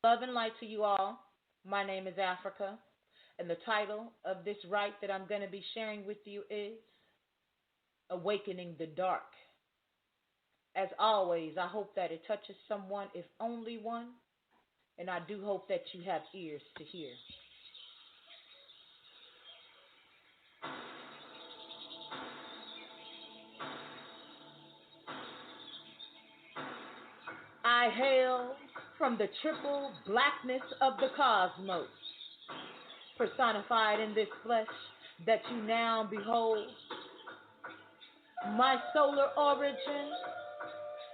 Love and light to you all. My name is Africa, and the title of this write that I'm going to be sharing with you is Awakening the Dark. As always, I hope that it touches someone, if only one, and I do hope that you have ears to hear. I hail from the triple blackness of the cosmos, personified in this flesh that you now behold. My solar origin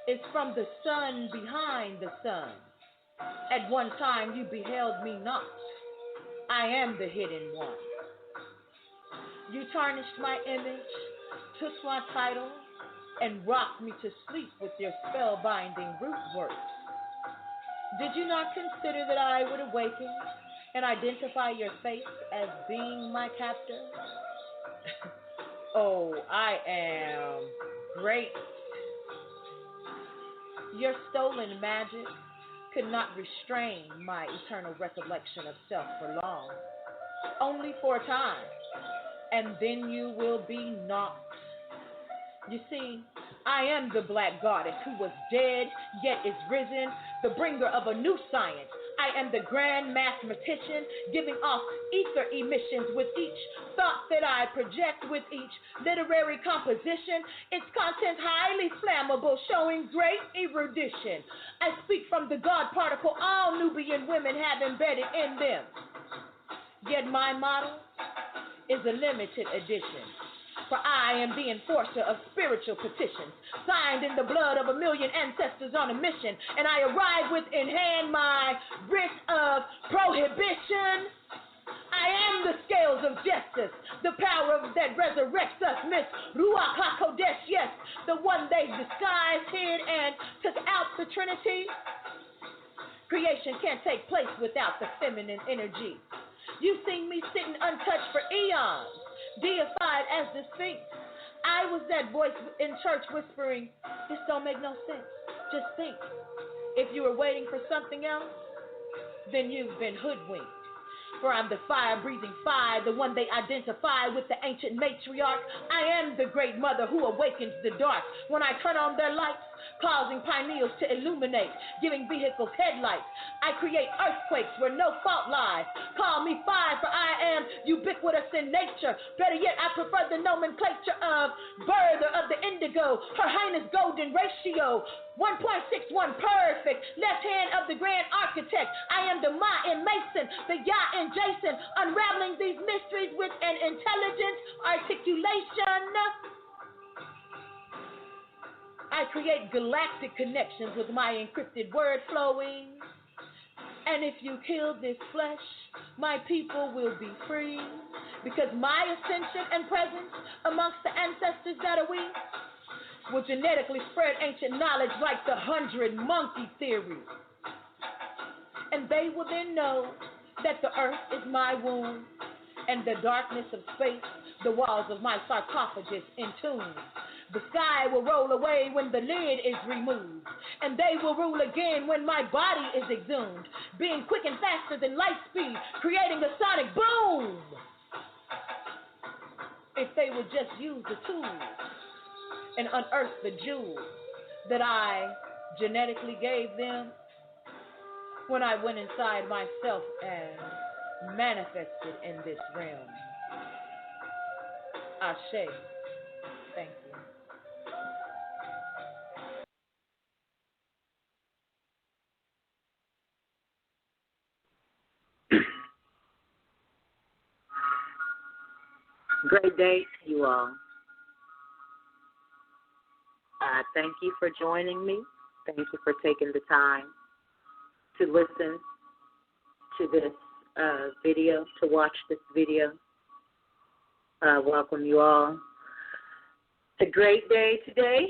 is from the sun behind the sun. At one time you beheld me not. I am the hidden one. You tarnished my image, took my title, and rocked me to sleep with your spellbinding root works. Did you not consider that I would awaken and identify your face as being my captor? Oh, I am great. Your stolen magic could not restrain my eternal recollection of self for long, only for a time, and then you will be naught. You see, I am the black goddess who was dead, yet is risen, the bringer of a new science. I am the grand mathematician, giving off ether emissions with each thought that I project, with each literary composition. Its content highly flammable, showing great erudition. I speak from the God particle all Nubian women have embedded in them. Yet my model is a limited edition. For I am the enforcer of spiritual petitions, signed in the blood of 1 million ancestors on a mission, and I arrive with in hand my writ of prohibition. I am the scales of justice, the power that resurrects us, Miss Ruach HaKodesh, yes, the one they disguised, hid, and took out the Trinity. Creation can't take place without the feminine energy. You've seen me sitting untouched for eons, deified as the Sphinx. I was that voice in church whispering, this don't make no sense, just think. If you were waiting for something else, then you've been hoodwinked. For I'm the fire-breathing fire, the one they identify with the ancient matriarch. I am the great mother who awakens the dark when I turn on their lights, causing pineals to illuminate, giving vehicles headlights. I create earthquakes where no fault lies. Call me fire, for I am ubiquitous in nature. Better yet, I prefer the nomenclature of birther of the indigo, her highness golden ratio, 1.61 perfect, left hand of the grand architect. I am the Ma and Mason, the Yah and Jason, unraveling these mysteries with an intelligent articulation. I create galactic connections with my encrypted word flowing. And if you kill this flesh, my people will be free, because my ascension and presence amongst the ancestors that are we will genetically spread ancient knowledge like the 100 monkey theory. And they will then know that the earth is my womb, and the darkness of space, the walls of my sarcophagus entombed. The sky will roll away when the lid is removed, and they will rule again when my body is exhumed, being quick and faster than light speed, creating a sonic boom. If they would just use the tools and unearth the jewels that I genetically gave them when I went inside myself and manifested in this realm. Ashe. Thank you. Great day to you all. Thank you for joining me. Thank you for taking the time to listen to this video, to watch this video. Welcome you all. It's a great day today.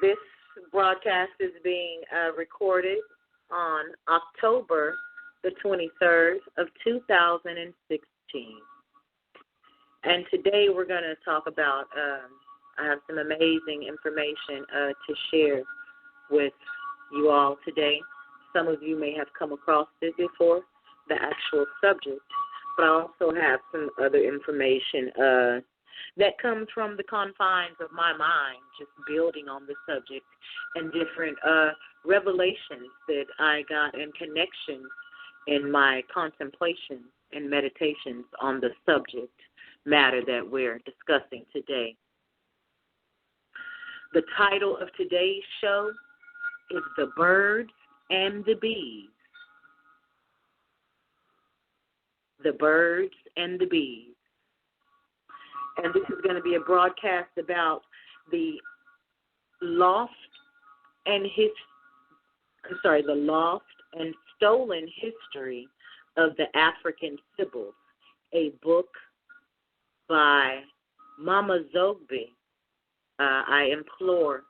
This broadcast is being recorded on October the 23rd of 2016. And today we're going to talk about, I have some amazing information to share with you all today. Some of you may have come across it before, the actual subject, but I also have some other information that comes from the confines of my mind, just building on the subject, and different revelations that I got and connections in my contemplation and meditations on the subject matter that we're discussing today. The title of today's show is The Birds and the Bees. The Birds and the Bees. And this is going to be a broadcast about the lost and stolen history of the Afrikan Sibyls, a book by Mama Zogby. I implore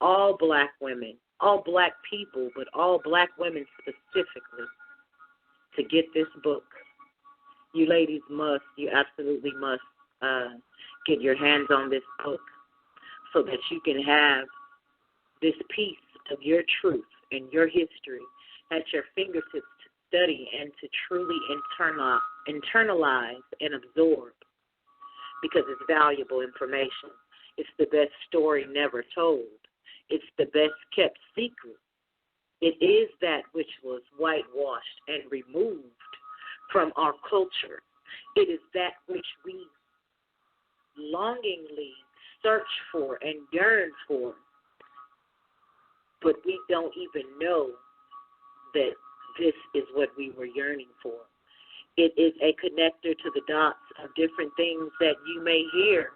all black women, all black people, but all black women specifically, to get this book. You ladies must, you absolutely must get your hands on this book so that you can have this piece of your truth and your history at your fingertips to study and to truly internalize and absorb, because it's valuable information. It's the best story never told. It's the best kept secret. It is that which was whitewashed and removed from our culture. It is that which we longingly search for and yearn for, but we don't even know that this is what we were yearning for. It is a connector to the dots of different things that you may hear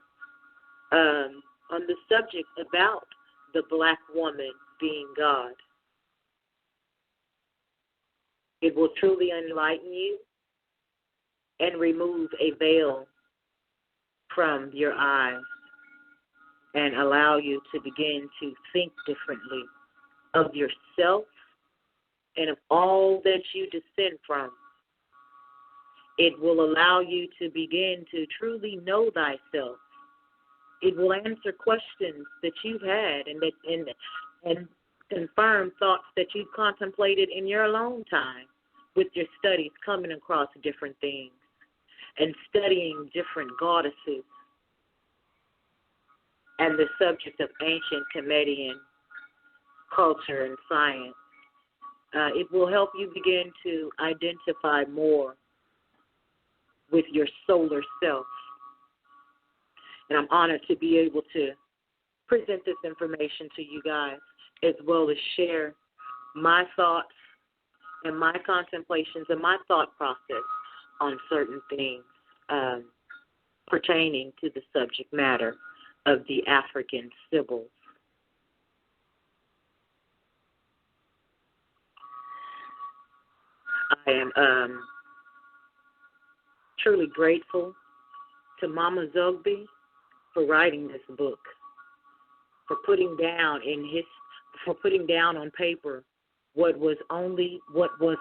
on the subject about the black woman being God. It will truly enlighten you and remove a veil from your eyes and allow you to begin to think differently of yourself and of all that you descend from. It will allow you to begin to truly know thyself. It will answer questions that you've had and confirm thoughts that you've contemplated in your alone time with your studies, coming across different things and studying different goddesses and the subject of ancient Comedian culture and science. It will help you begin to identify more with your solar self. And I'm honored to be able to present this information to you guys, as well as share my thoughts and my contemplations and my thought process on certain things pertaining to the subject matter of the Afrikan Sibyls. I am truly grateful to Mama Zogby for writing this book, for putting down on paper what was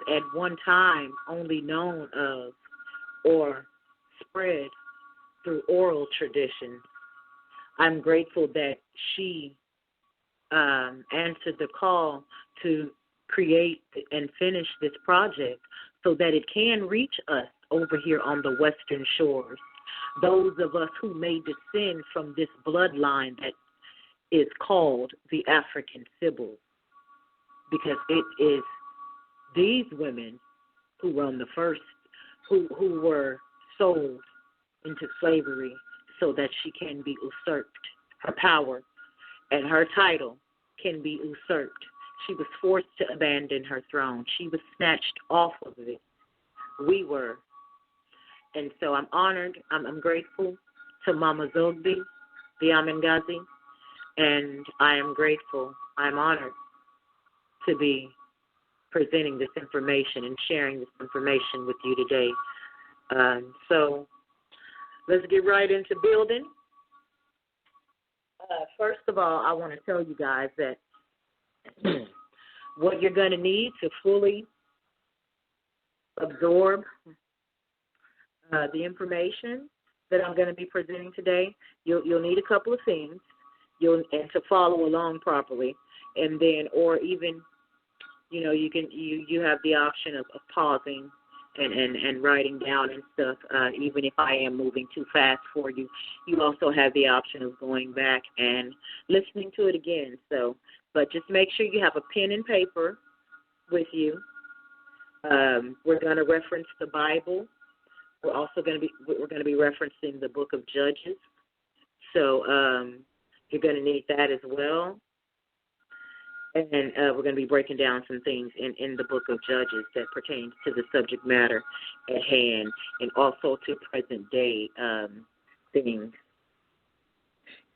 at one time only known of or spread through oral tradition. I'm grateful that she answered the call to create and finish this project so that it can reach us over here on the Western shores, those of us who may descend from this bloodline that is called the Afrikan Sibyls, because it is these women who were on the first, who were sold into slavery so that she can be usurped, her power and her title can be usurped. She was forced to abandon her throne. She was snatched off of it. We were. And so I'm honored, I'm grateful to Mama Zogby, the Amengazi, and I am grateful, I'm honored to be presenting this information and sharing this information with you today. So let's get right into building. First of all, I want to tell you guys that what you're going to need to fully absorb the information that I'm going to be presenting today, you'll need a couple of things, and to follow along properly, and then, or even you have the option of pausing and writing down and stuff. Even if I am moving too fast for you, you also have the option of going back and listening to it again. So, but just make sure you have a pen and paper with you. We're going to reference the Bible. We're also going to be referencing the book of Judges. So you're going to need that as well. And we're going to be breaking down some things in the book of Judges that pertains to the subject matter at hand and also to present day things.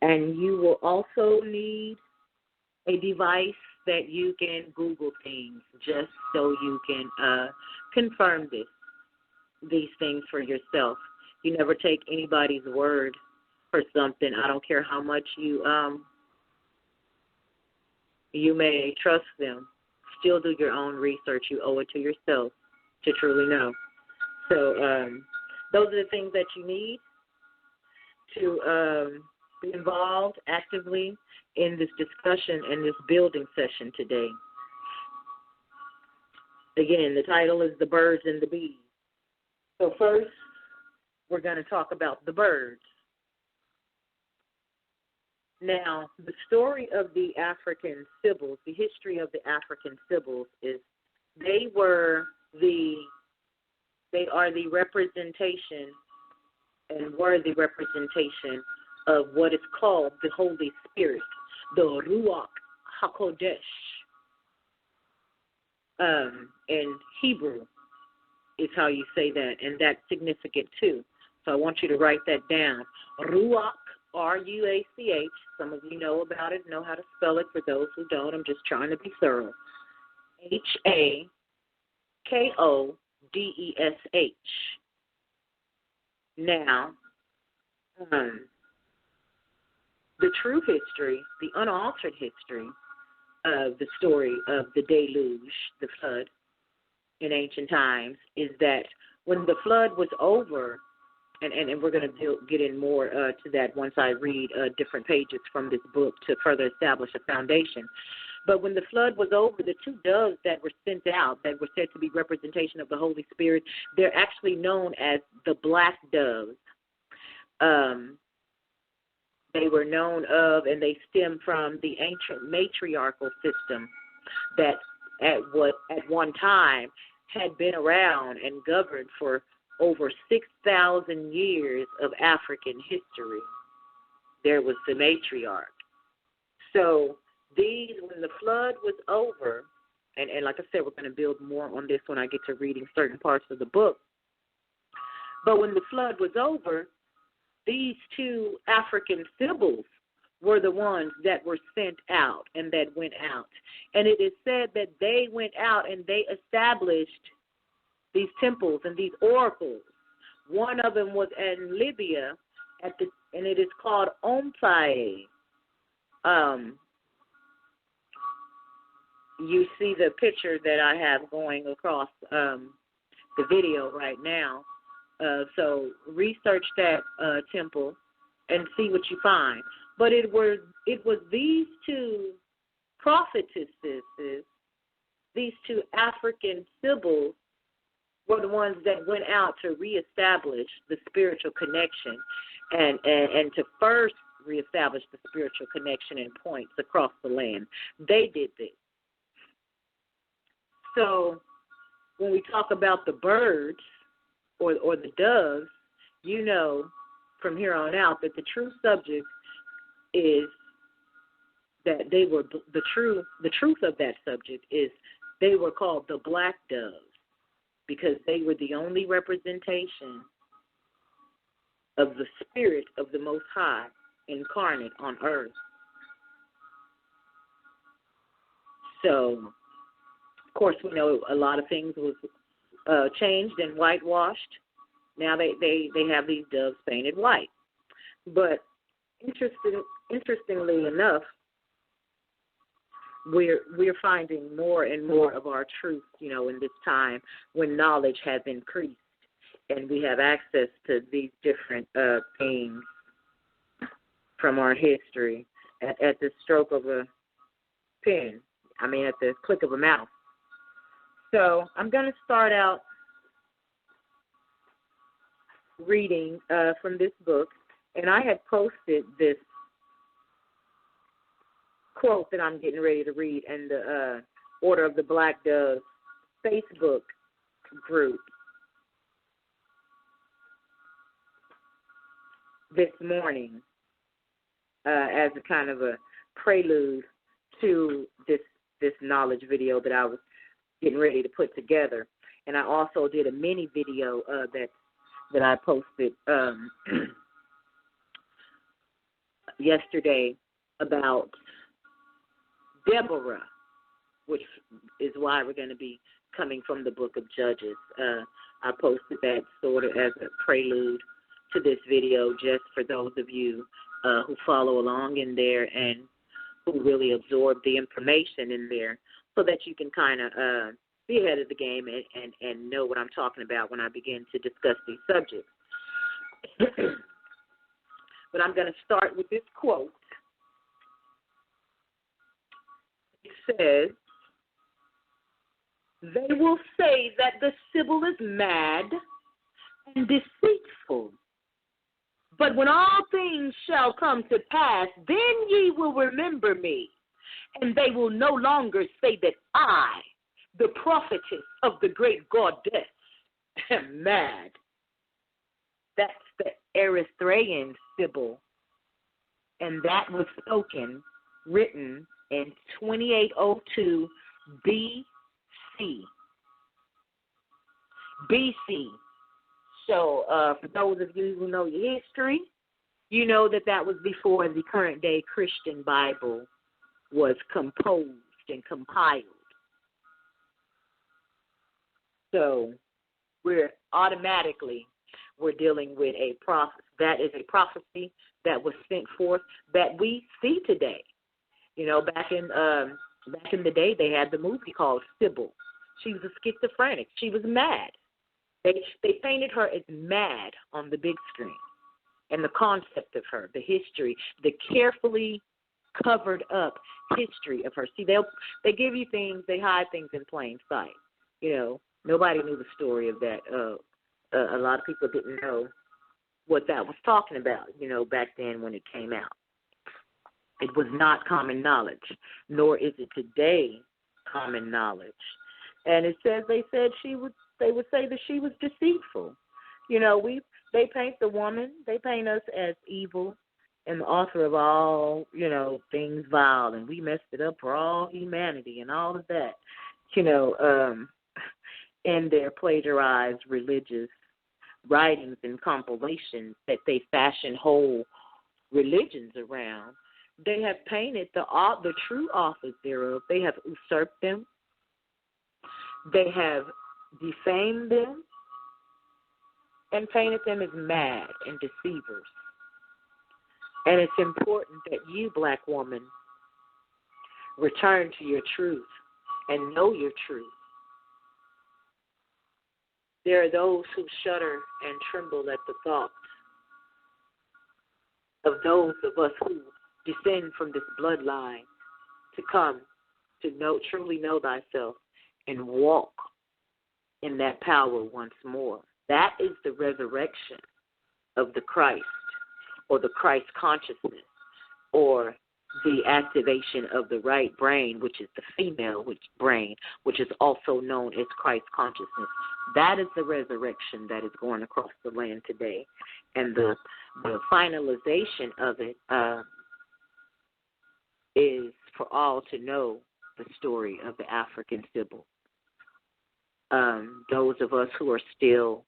And you will also need a device that you can Google things just so you can confirm these things for yourself. You never take anybody's word for something. I don't care how much you may trust them. Still do your own research. You owe it to yourself to truly know. So those are the things that you need to be involved actively in this discussion and this building session today. Again, the title is The Birds and the Bees. So first, we're going to talk about the birds. Now, the story of the Afrikan Sibyls, the history of the Afrikan Sibyls is they are the representation and were the representation of what is called the Holy Spirit, the Ruach HaKodesh. In Hebrew is how you say that, and that's significant too. So I want you to write that down. Ruach, R-U-A-C-H. Some of you know about it, know how to spell it. For those who don't, I'm just trying to be thorough. H-A-K-O-D-E-S-H. Now, the true history, the unaltered history of the story of the deluge, the flood in ancient times, is that when the flood was over, and we're going to get in more to that once I read different pages from this book to further establish a foundation. But when the flood was over, the two doves that were sent out, that were said to be representation of the Holy Spirit, they're actually known as the black doves. They were known of, and they stem from the ancient matriarchal system that at one time had been around and governed for over 6,000 years of African history. There was the matriarch. So these, when the flood was over, and like I said, we're going to build more on this when I get to reading certain parts of the book. But when the flood was over, these two Afrikan Sibyls were the ones that were sent out and that went out. And it is said that they went out and they established these temples and these oracles. One of them was in Libya, and it is called Omphale. You see the picture that I have going across the video right now. So research that temple and see what you find. But it was these two prophetesses, these two Afrikan Sibyls, were the ones that went out to reestablish the spiritual connection and to first reestablish the spiritual connection and points across the land. They did this. So when we talk about the birds or the doves, you know from here on out that the true subject is that they were the truth of that subject is they were called the black doves, because they were the only representation of the Spirit of the Most High incarnate on earth. So, of course, we know a lot of things was changed and whitewashed. Now they have these doves painted white. But interestingly enough, we're finding more and more of our truth, in this time when knowledge has increased and we have access to these different things from our history at the stroke of a pen. At the click of a mouse. So I'm going to start out reading from this book, and I had posted this quote that I'm getting ready to read in the Order of the Black Dove Facebook group this morning as a kind of a prelude to this knowledge video that I was getting ready to put together. And I also did a mini video that I posted yesterday about Deborah, which is why we're going to be coming from the book of Judges. I posted that sort of as a prelude to this video just for those of you who follow along in there and who really absorb the information in there so that you can kind of be ahead of the game and know what I'm talking about when I begin to discuss these subjects. But I'm going to start with this quote. It says, "They will say that the Sibyl is mad and deceitful. But when all things shall come to pass, then ye will remember me, and they will no longer say that I, the prophetess of the great goddess, am mad." That's the Erythraean Sibyl, and that was written in 2802 BC. So for those of you who know your history, you know that was before the current day Christian Bible was composed and compiled. So we're dealing with a prophet. That is a prophecy that was sent forth that we see today. You know, back in the day, they had the movie called Sybil. She was a schizophrenic. She was mad. They painted her as mad on the big screen. And the concept of her, the history, the carefully covered up history of her. See, they give you things, they hide things in plain sight. You know, nobody knew the story of that. A lot of people didn't know what that was talking about, you know, back then when it came out. It was not common knowledge, nor is it today common knowledge. And it says they would say that she was deceitful. You know, they paint the woman, they paint us as evil and the author of all, you know, things vile, and we messed it up for all humanity and all of that, you know, in their plagiarized religious writings and compilations that they fashion whole religions around. They have painted the true authors thereof. They have usurped them. They have defamed them and painted them as mad and deceivers. And it's important that you, black woman, return to your truth and know your truth. There are those who shudder and tremble at the thought of those of us who descend from this bloodline to come to truly know thyself and walk in that power once more. That is the resurrection of the Christ, or the Christ consciousness, or the activation of the right brain, which is the female brain, which is also known as Christ consciousness. That is the resurrection that is going across the land today. And the finalization of it is for all to know the story of the Afrikan Sibyl. Those of us who are still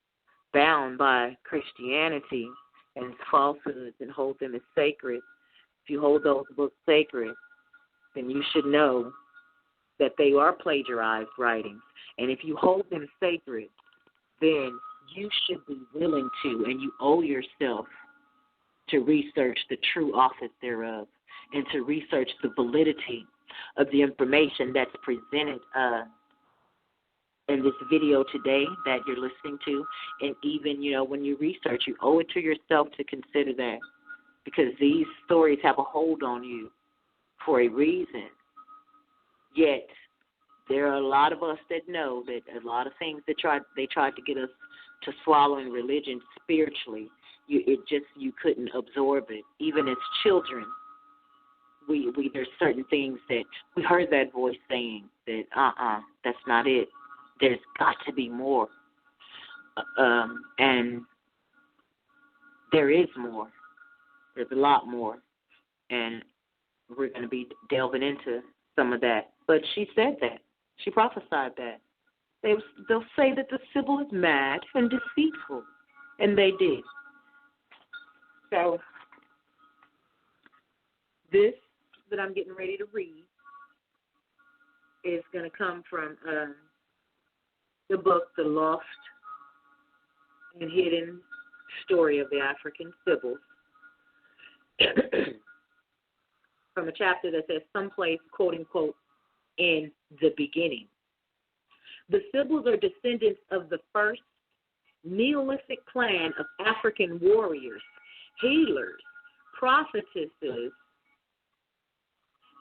bound by Christianity and its falsehoods and hold them as sacred, if you hold those books sacred, then you should know that they are plagiarized writings. And if you hold them sacred, then you should be willing to, and you owe yourself to research the true authors thereof and to research the validity of the information that's presented in this video today that you're listening to. And even, you know, when you research, you owe it to yourself to consider that, because these stories have a hold on you for a reason. Yet there are a lot of us that know that a lot of things that they tried to get us to swallowing religion spiritually. You couldn't absorb it. Even as children, we there's certain things that we heard that voice saying that that's not it. There's got to be more, and there is more. There's a lot more, and we're going to be delving into some of that. But she said that. She prophesied that. They'll say that the Sibyl is mad and deceitful, and they did. So this that I'm getting ready to read is going to come from the book, The Lost and Hidden Story of the Afrikan Sibyls, from a chapter that says someplace, quote unquote, in the beginning. The Sibyls are descendants of the first Neolithic clan of African warriors, healers, prophetesses,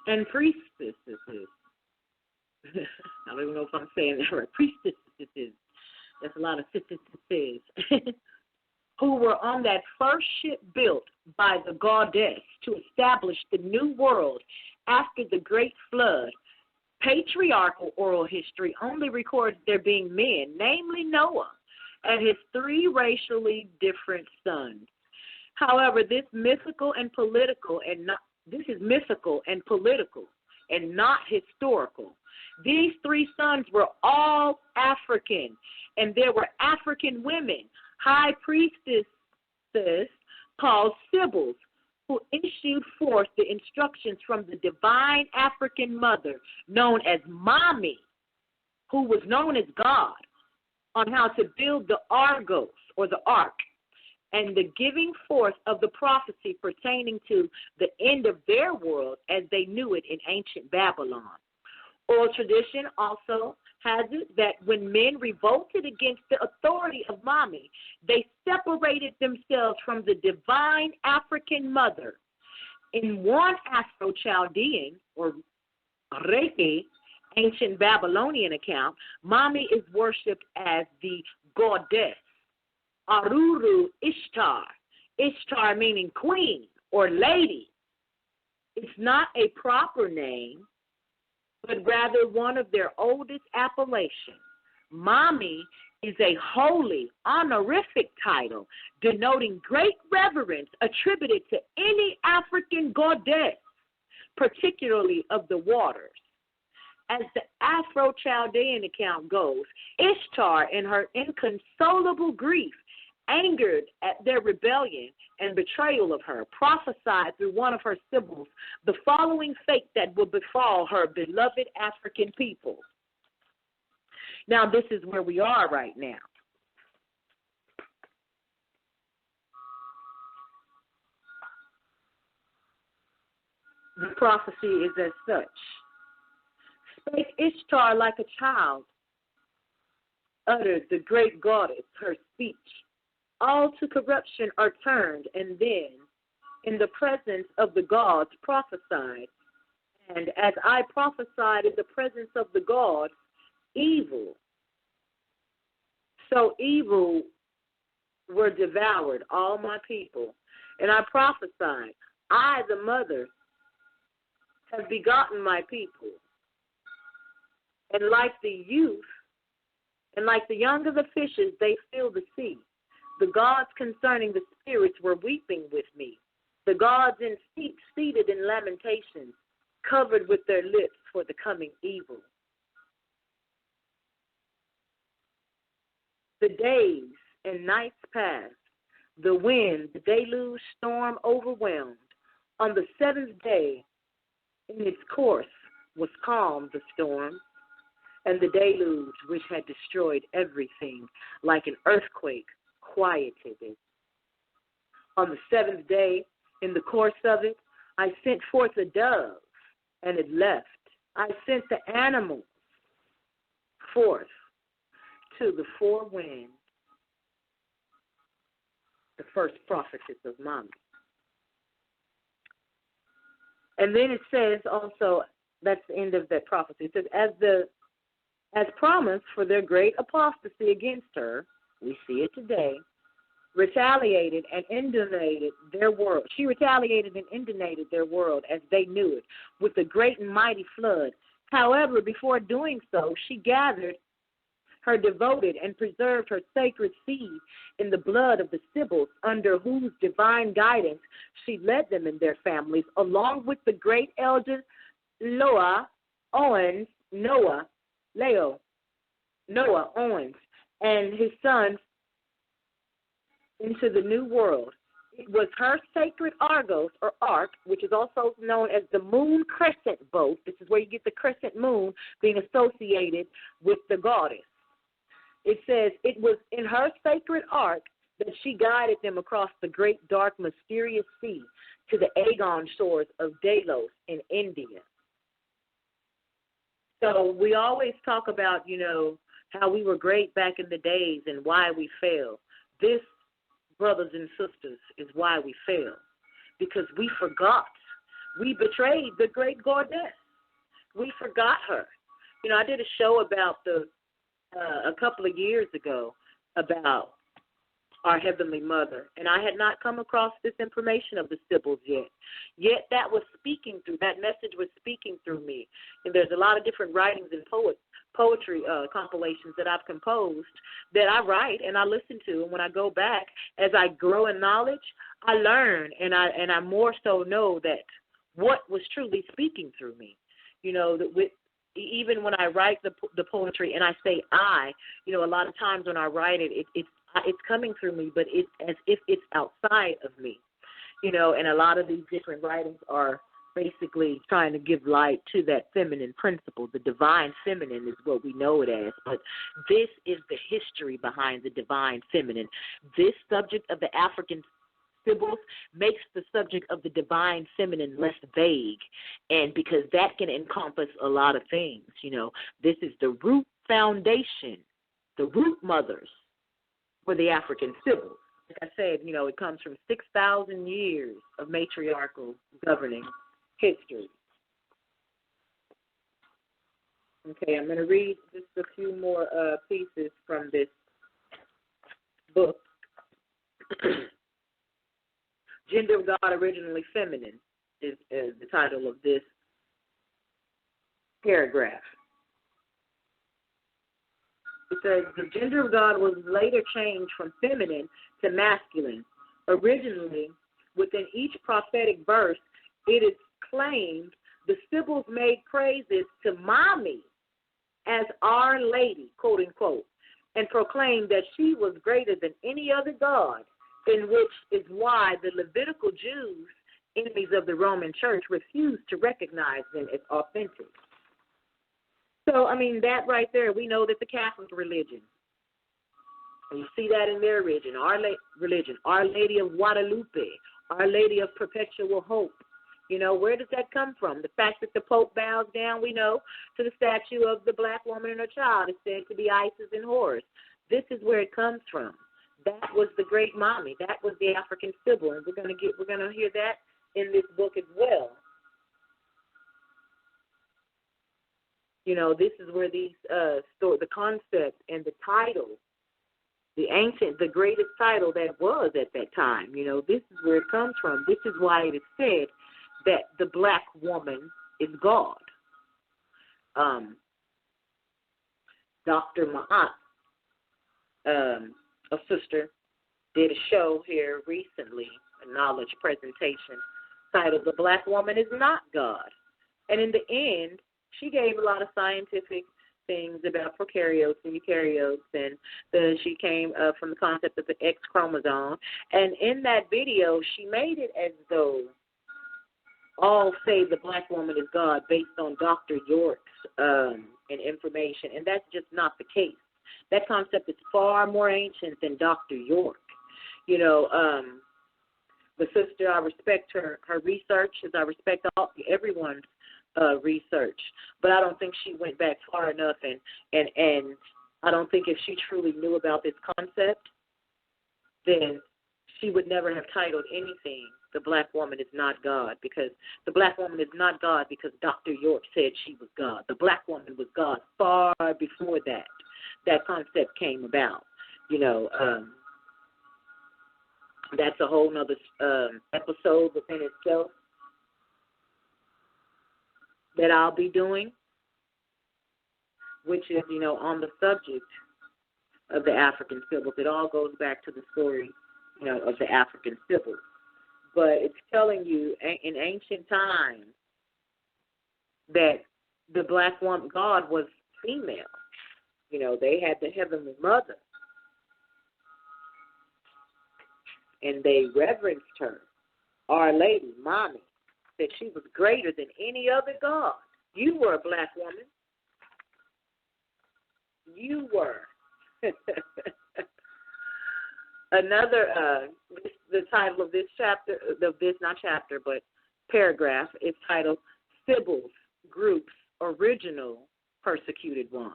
and priestesses. I don't even know if I'm saying that right. Priestesses. That's a lot of sisters. Who were on that first ship built by the goddess to establish the new world after the great flood. Patriarchal oral history only records there being men, namely Noah and his 3 racially different sons. However, this is mythical and political and not historical. These 3 sons were all African, and there were African women, high priestesses called Sibyls, who issued forth the instructions from the divine African mother, known as Mommy, who was known as God, on how to build the Argos, or the Ark, and the giving forth of the prophecy pertaining to the end of their world as they knew it in ancient Babylon. Oral tradition also has it that when men revolted against the authority of Mommy, they separated themselves from the divine African mother. In one Afro-Chaldean, or Reiki, ancient Babylonian account, Mommy is worshipped as the goddess, Aruru Ishtar, Ishtar meaning queen or lady. It's not a proper name, but rather one of their oldest appellations. Mommy is a holy, honorific title denoting great reverence attributed to any African goddess, particularly of the waters. As the Afro-Chaldean account goes, Ishtar, in her inconsolable grief, angered at their rebellion and betrayal of her, prophesied through one of her Sibyls the following fate that would befall her beloved African people. Now, this is where we are right now. The prophecy is as such. Spake Ishtar like a child, uttered the great goddess her speech. All to corruption are turned, and then, in the presence of the gods, prophesied. And as I prophesied in the presence of the gods, evil. So evil were devoured, all my people. And I prophesied, I, the mother, have begotten my people. And like the youth, and like the young of the fishes, they fill the sea. The gods concerning the spirits were weeping with me. The gods in seated in lamentation, covered with their lips for the coming evil. The days and nights passed. The wind, the deluge storm overwhelmed. On the 7th day, in its course, was calm the storm, and the deluge, which had destroyed everything, like an earthquake, quieted it. On the 7th day, in the course of it, I sent forth a dove, and it left. I sent the animals forth to the 4 winds, the first prophetess of Mommy. And then it says also, that's the end of that prophecy. It says, as the As promised for their great apostasy against her, we see it today, retaliated and inundated their world. She retaliated and inundated their world as they knew it with a great and mighty flood. However, before doing so, she gathered her devoted and preserved her sacred seed in the blood of the Sibyls, under whose divine guidance she led them and their families, along with the great elder Noah Owens, and his sons into the new world. It was her sacred Argos, or Ark, which is also known as the moon crescent boat. This is where you get the crescent moon being associated with the goddess. It says it was in her sacred ark that she guided them across the great, dark, mysterious sea to the Aegon shores of Delos in India. So we always talk about, how we were great back in the days and why we failed. This, brothers and sisters, is why we failed. Because we forgot. We betrayed the great goddess. We forgot her. I did a show about a couple of years ago about our Heavenly Mother, and I had not come across this information of the Sibyls yet. Yet that message was speaking through me. And there's a lot of different writings and poetry compilations that I've composed that I write and I listen to, and when I go back, as I grow in knowledge, I learn, and I more so know that what was truly speaking through me. That even when I write the poetry and I say I, a lot of times when I write it, it's coming through me, but it's as if it's outside of me, and a lot of these different writings are basically trying to give light to that feminine principle. The divine feminine is what we know it as, but this is the history behind the divine feminine. This subject of the Afrikan Sibyls makes the subject of the divine feminine less vague, and because that can encompass a lot of things. This is the root foundation, the root mothers for the Afrikan Sibyls. Like I said, it comes from 6,000 years of matriarchal governing history. Okay, I'm going to read just a few more pieces from this book. Gender of God Originally Feminine is the title of this paragraph. It says, the gender of God was later changed from feminine to masculine. Originally, within each prophetic verse, it is claimed the Sibyls made praises to Mommy as Our Lady, quote unquote, and proclaimed that she was greater than any other god, in which is why the Levitical Jews, enemies of the Roman Church, refused to recognize them as authentic. So, that right there, we know that the Catholic religion, and you see that in their religion, Our Lady of Guadalupe, Our Lady of Perpetual Hope. Where does that come from? The fact that the Pope bows down, we know, to the statue of the black woman and her child is said to be Isis and Horus. This is where it comes from. That was the great mommy. That was the Afrikan Sibyl, and we're gonna hear that in this book as well. This is where these the concept and the title, the greatest title that was at that time. This is where it comes from. This is why it is said that the black woman is God. Dr. Ma'at, a sister, did a show here recently, a knowledge presentation titled "The Black Woman is Not God," and in the end, she gave a lot of scientific things about prokaryotes and eukaryotes, and then she came from the concept of the X chromosome. And in that video, she made it as though all say the black woman is God based on Dr. York's and information, and that's just not the case. That concept is far more ancient than Dr. York. The sister, I respect her research, as I respect everyone's research, but I don't think she went back far enough, and I don't think if she truly knew about this concept, then she would never have titled anything, "The Black Woman is Not God," because the black woman is not God because Dr. York said she was God. The black woman was God far before that concept came about. That's a whole nother episode within itself that I'll be doing, which is, on the subject of the Afrikan Sibyls. It all goes back to the story, of the Afrikan Sibyls. But it's telling you in ancient times that the black woman, God was female. They had the Heavenly Mother, and they reverenced her. Our Lady, Mommy, said she was greater than any other God. You were a black woman. You were. Another, the title of this chapter, but paragraph, is titled Sibyls Group's Original Persecuted Ones.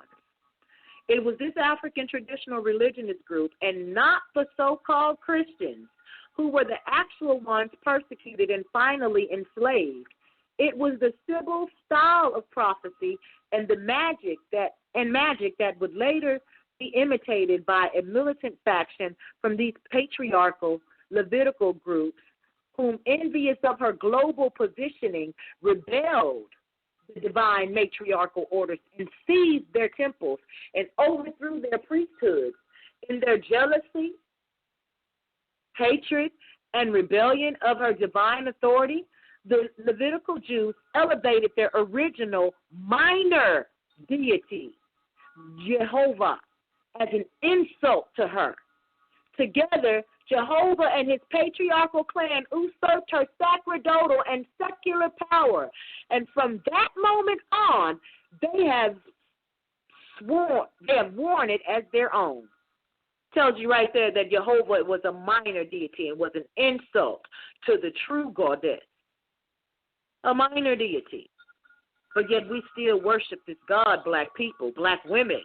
It was this African traditional religionist group and not the so-called Christians who were the actual ones persecuted and finally enslaved. It was the Sibyl style of prophecy and the magic that would later be imitated by a militant faction from these patriarchal Levitical groups whom, envious of her global positioning, rebelled the divine matriarchal orders and seized their temples and overthrew their priesthoods. In their jealousy, hatred, and rebellion of her divine authority, the Levitical Jews elevated their original minor deity, Jehovah, as an insult to her. Together, Jehovah and his patriarchal clan usurped her sacerdotal and secular power. And from that moment on, they have worn it as their own. Tells you right there that Jehovah was a minor deity and was an insult to the true goddess. A minor deity. But yet we still worship this God, black people, black women,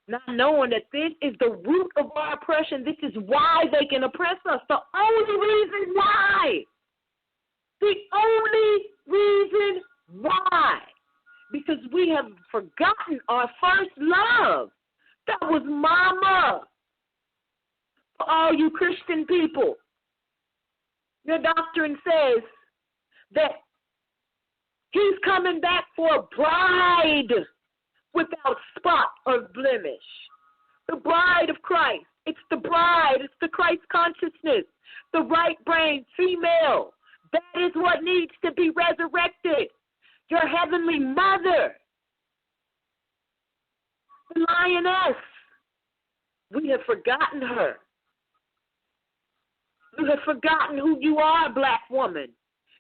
not knowing that this is the root of our oppression. This is why they can oppress us. The only reason why. The only reason why. Because we have forgotten our first love. That was Mama. For all you Christian people, your doctrine says that he's coming back for a bride without spot or blemish. The bride of Christ. It's the bride. It's the Christ consciousness. The right brain female. That is what needs to be resurrected. Your heavenly mother. The lioness. We have forgotten her. You have forgotten who you are, black woman.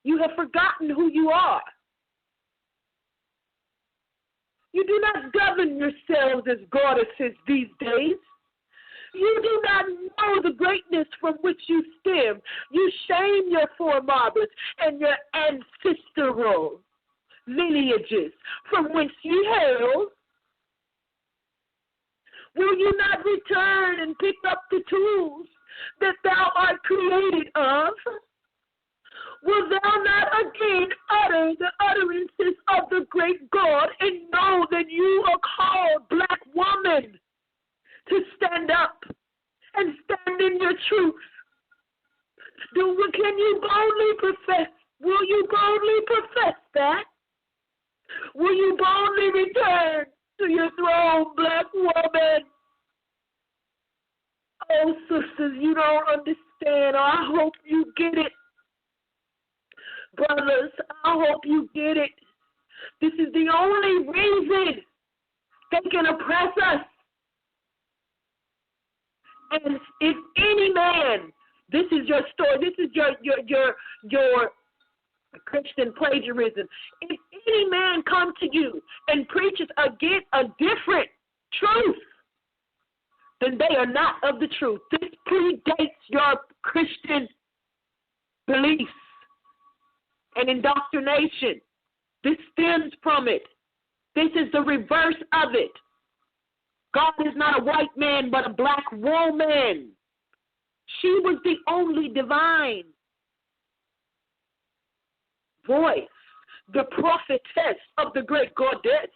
You have forgotten who you are. You do not govern yourselves as goddesses these days. You do not know the greatness from which you stem. You shame your forefathers and your ancestral lineages from whence you hail. Will you not return and pick up the tools that thou art created of? Will thou not again utter the utterances of the great God and know that you are called, black woman, to stand up and stand in your truth? Can you boldly profess? Will you boldly profess that? Will you boldly return to your throne, black woman? Oh, sisters, you don't understand. I hope you get it. Brothers, I hope you get it. This is the only reason they can oppress us. And if any man, this is your story, this is your Christian plagiarism. If any man come to you and preaches again a different truth, then they are not of the truth. This predates your Christian beliefs and indoctrination. This stems from it. This is the reverse of it. God is not a white man, but a black woman. She was the only divine voice, the prophetess of the great goddess.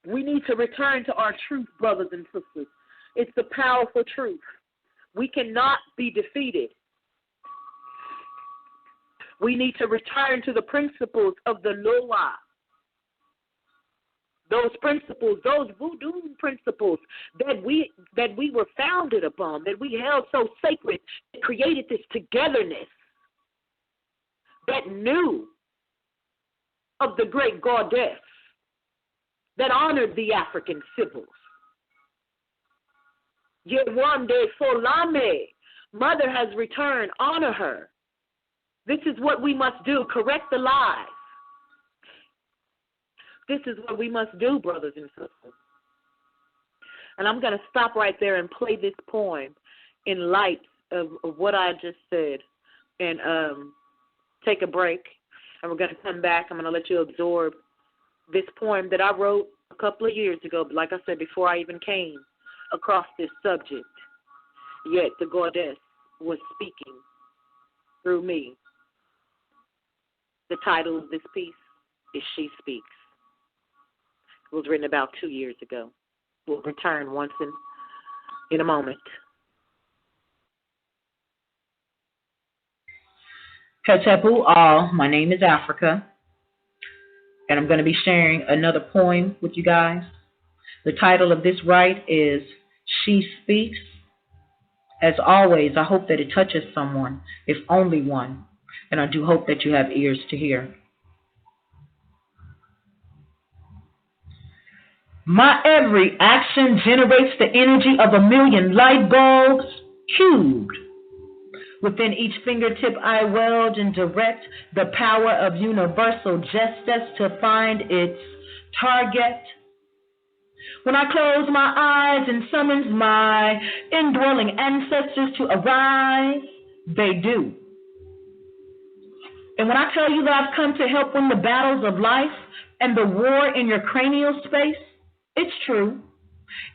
We need to return to our truth, brothers and sisters. It's the powerful truth. We cannot be defeated. We need to return to the principles of the yoh-nah. Those principles, those voodoo principles that we were founded upon, that we held so sacred, that created this togetherness, that knew of the great goddess, that honored the Afrikan Sibyls. Yewande Folame, Mother has returned, honor her. This is what we must do, correct the lies. This is what we must do, brothers and sisters. And I'm going to stop right there and play this poem in light of what I just said and take a break. And we're going to come back. I'm going to let you absorb this poem that I wrote a couple of years ago, but like I said, before I even came across this subject. Yet the goddess was speaking through me. The title of this piece is She Speaks. It was written about 2 years ago. We'll return once in a moment. Hetepu all, my name is Africa, and I'm going to be sharing another poem with you guys. The title of this write is She Speaks. As always, I hope that it touches someone, if only one, and I do hope that you have ears to hear. My every action generates the energy of 1,000,000 light bulbs cubed. Within each fingertip I weld and direct the power of universal justice to find its target. When I close my eyes and summons my indwelling ancestors to arise, they do. And when I tell you that I've come to help win the battles of life and the war in your cranial space, it's true.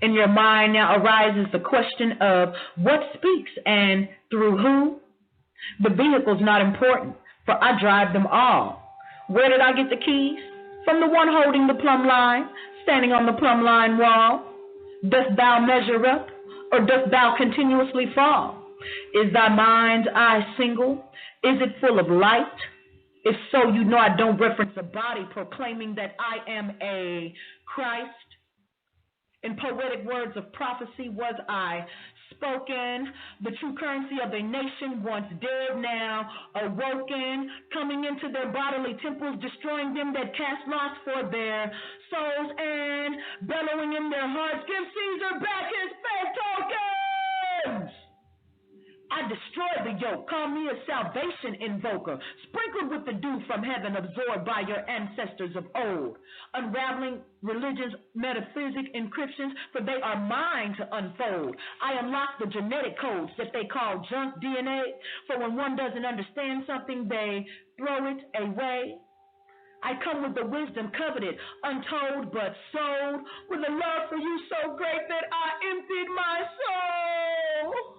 In your mind now arises the question of what speaks and through who? The vehicle's not important, for I drive them all. Where did I get the keys? From the one holding the plumb line, standing on the plumb line wall. Dost thou measure up, or dost thou continuously fall? Is thy mind's eye single? Is it full of light? If so, you know I don't reference a body proclaiming that I am a Christ. In poetic words of prophecy was I spoken, the true currency of a nation once dead, now awoken, coming into their bodily temples, destroying them that cast lots for their souls, and bellowing in their hearts, give Caesar back his fake tokens. I destroy the yoke, call me a salvation invoker, sprinkled with the dew from heaven, absorbed by your ancestors of old, unraveling religion's metaphysic encryptions, for they are mine to unfold. I unlock the genetic codes that they call junk DNA, for when one doesn't understand something, they throw it away. I come with the wisdom coveted, untold but sold, with a love for you so great that I emptied my soul.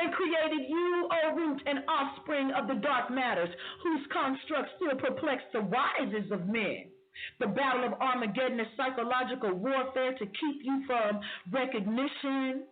And created you, O root and offspring of the dark matters, whose constructs still perplex the wisest of men. The battle of Armageddon is psychological warfare to keep you from recognition.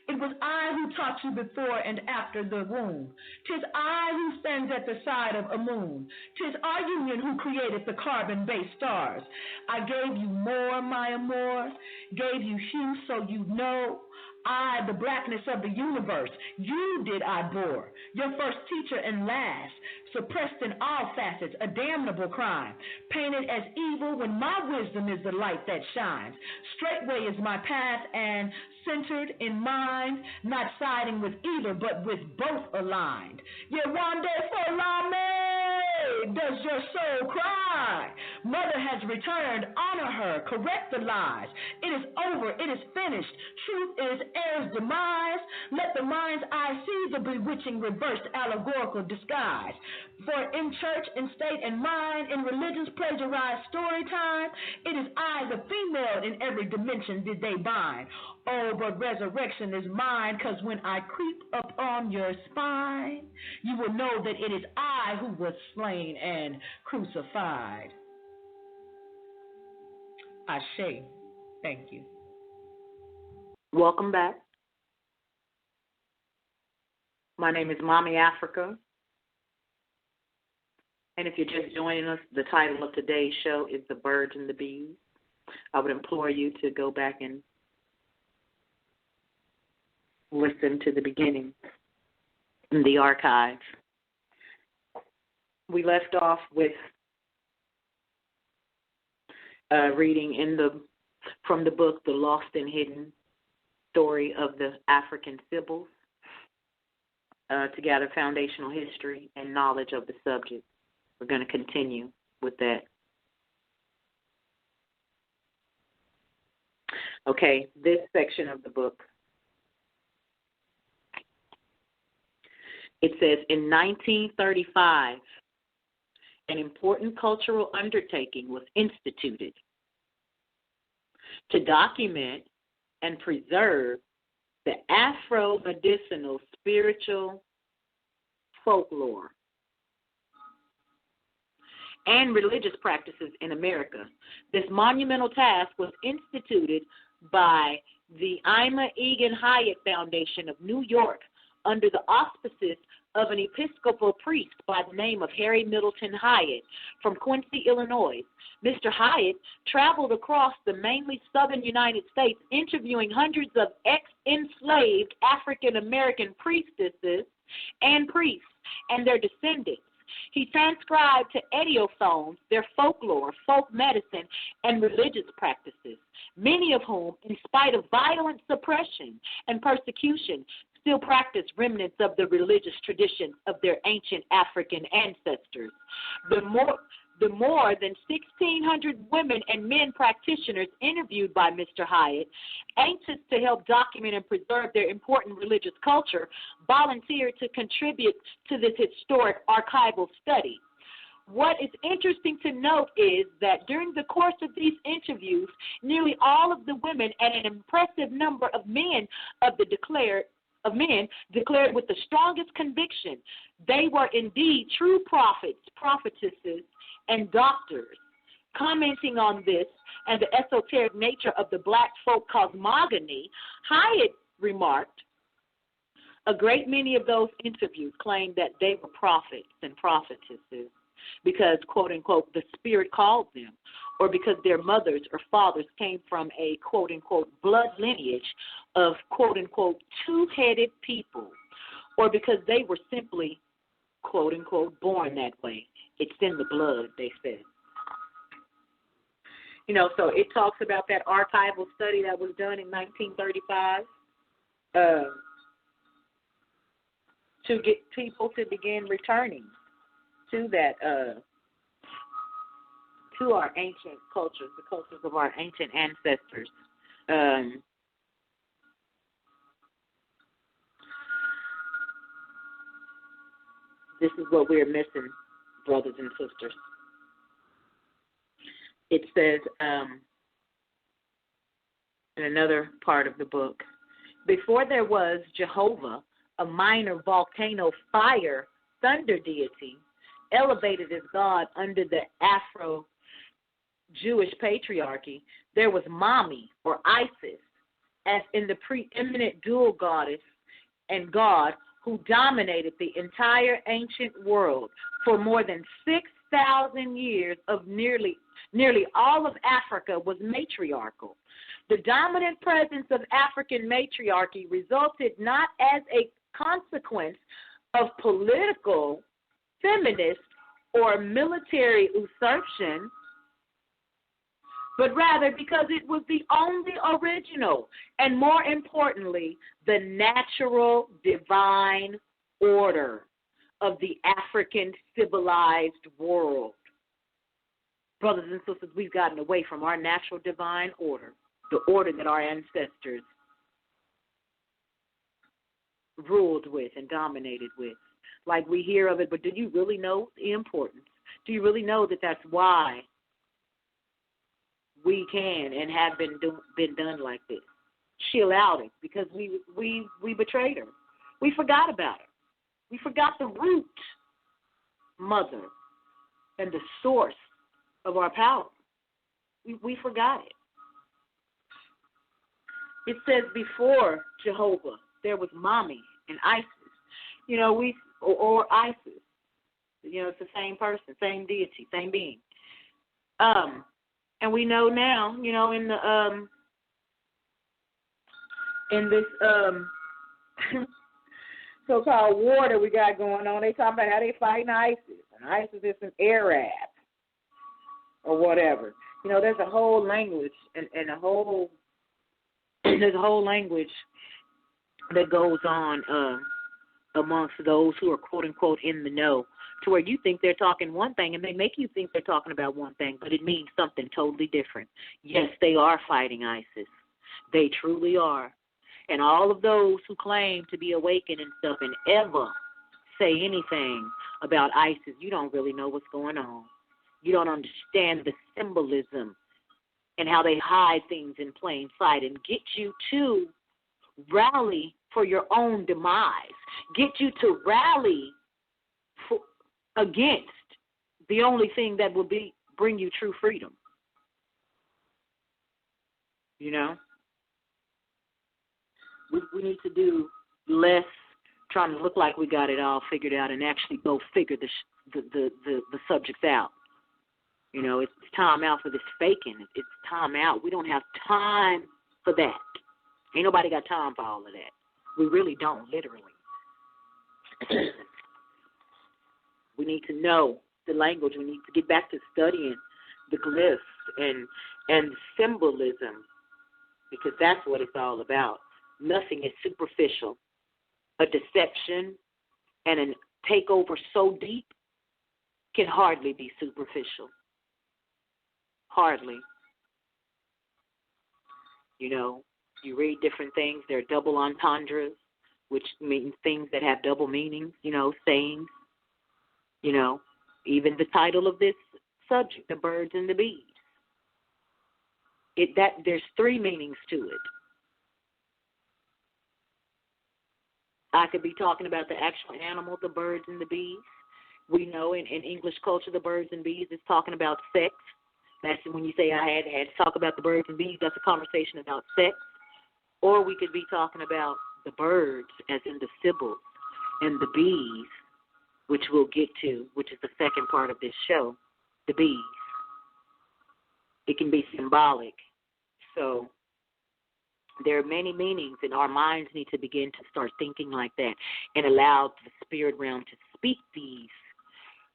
It was I who taught you before and after the womb. 'Tis I who stands at the side of a moon. 'Tis our union who created the carbon-based stars. I gave you more, my amour, gave you hue so you know. I, the blackness of the universe, you did I bore, your first teacher and last, suppressed in all facets, a damnable crime, painted as evil when my wisdom is the light that shines. Straightway is my path and centered in mind, not siding with either, but with both aligned. Yewande Folame, does your soul cry? Mother has returned. Honor her. Correct the lies. It is over. It is finished. Truth is heir's demise. Let the mind's eye see the bewitching reversed allegorical disguise. For in church, in state, and mind, in religion's plagiarized story time, it is I, the female, in every dimension did they bind. Oh, but resurrection is mine, 'cause when I creep up on your spine, you will know that it is I who was slain and crucified. Ashe. Thank you. Welcome back. My name is Mommy Africa. And if you're just joining us, the title of today's show is The Birds and the Bees. I would implore you to go back and listen to the beginning in the archives. We left off with reading from the book The Lost and Hidden Story of the Afrikan Sibyls to gather foundational history and knowledge of the subject. We're going to continue with that. Okay, this section of the book. It says, in 1935, an important cultural undertaking was instituted to document and preserve the Afro-medicinal spiritual folklore and religious practices in America. This monumental task was instituted by the Ima Egan Hyatt Foundation of New York under the auspices of an Episcopal priest by the name of Harry Middleton Hyatt from Quincy, Illinois. Mr. Hyatt traveled across the mainly southern United States interviewing hundreds of ex-enslaved African-American priestesses and priests and their descendants. He transcribed to idiophones their folklore, folk medicine, and religious practices, many of whom, in spite of violent suppression and persecution, still practice remnants of the religious traditions of their ancient African ancestors. The more than 1,600 women and men practitioners interviewed by Mr. Hyatt, anxious to help document and preserve their important religious culture, volunteered to contribute to this historic archival study. What is interesting to note is that during the course of these interviews, nearly all of the women and an impressive number of men declared with the strongest conviction they were indeed true prophets, prophetesses, and doctors. Commenting on this and the esoteric nature of the black folk cosmogony, Hyatt remarked, a great many of those interviews claimed that they were prophets and prophetesses because, quote unquote, the spirit called them, or because their mothers or fathers came from a, quote unquote, blood lineage of, quote unquote, two-headed people, or because they were simply, quote unquote, born that way. It's in the blood, they said. You know, so it talks about that archival study that was done in 1935 to get people to begin returning to that, to our ancient cultures, the cultures of our ancient ancestors. This is what we're missing, brothers and sisters. It says in another part of the book, before there was Jehovah, a minor volcano fire thunder deity, elevated as God under the Afro-Jewish patriarchy, there was Mami, or Isis, as in the preeminent dual goddess and God who dominated the entire ancient world for more than 6,000 years. Of nearly all of Africa was matriarchal. The dominant presence of African matriarchy resulted not as a consequence of political, feminist, or military usurpation, but rather because it was the only original and, more importantly, the natural divine order of the African civilized world. Brothers and sisters, we've gotten away from our natural divine order, the order that our ancestors ruled with and dominated with. Like we hear of it, but do you really know the importance? Do you really know that that's why we can and have been done like this? She allowed it because we betrayed her. We forgot about her. We forgot the root mother and the source of our power. We forgot it. It says before Jehovah, there was Mommy and Isis. You know, or Isis. You know, it's the same person, same deity, same being. And we know now, you know, in this so-called war that we got going on, they talk about how they fighting ISIS. And ISIS is an Arab or whatever. You know, there's a whole language and there's a whole language that goes on amongst those who are quote-unquote in the know, to where you think they're talking one thing and they make you think they're talking about one thing, but it means something totally different. Yes, they are fighting ISIS. They truly are. And all of those who claim to be awakened and stuff and ever say anything about ISIS, you don't really know what's going on. You don't understand the symbolism and how they hide things in plain sight and get you to rally for your own demise, get you to rally against the only thing that will bring you true freedom. You know? We need to do less trying to look like we got it all figured out and actually go figure the subjects out. You know, it's time out for this faking. It's time out. We don't have time for that. Ain't nobody got time for all of that. We really don't, literally. We need to know the language. We need to get back to studying the glyphs and symbolism, because that's what it's all about. Nothing is superficial. A deception and a takeover so deep can hardly be superficial. Hardly. You know, you read different things. There are double entendres, which mean things that have double meanings, you know, sayings. You know, even the title of this subject, the birds and the bees. There's three meanings to it. I could be talking about the actual animal, the birds and the bees. We know in English culture, the birds and bees is talking about sex. That's when you say I had to talk about the birds and bees, that's a conversation about sex. Or we could be talking about the birds, as in the Sibyls, and the bees, which we'll get to, which is the second part of this show, the bees. It can be symbolic. So there are many meanings, and our minds need to begin to start thinking like that and allow the spirit realm to speak these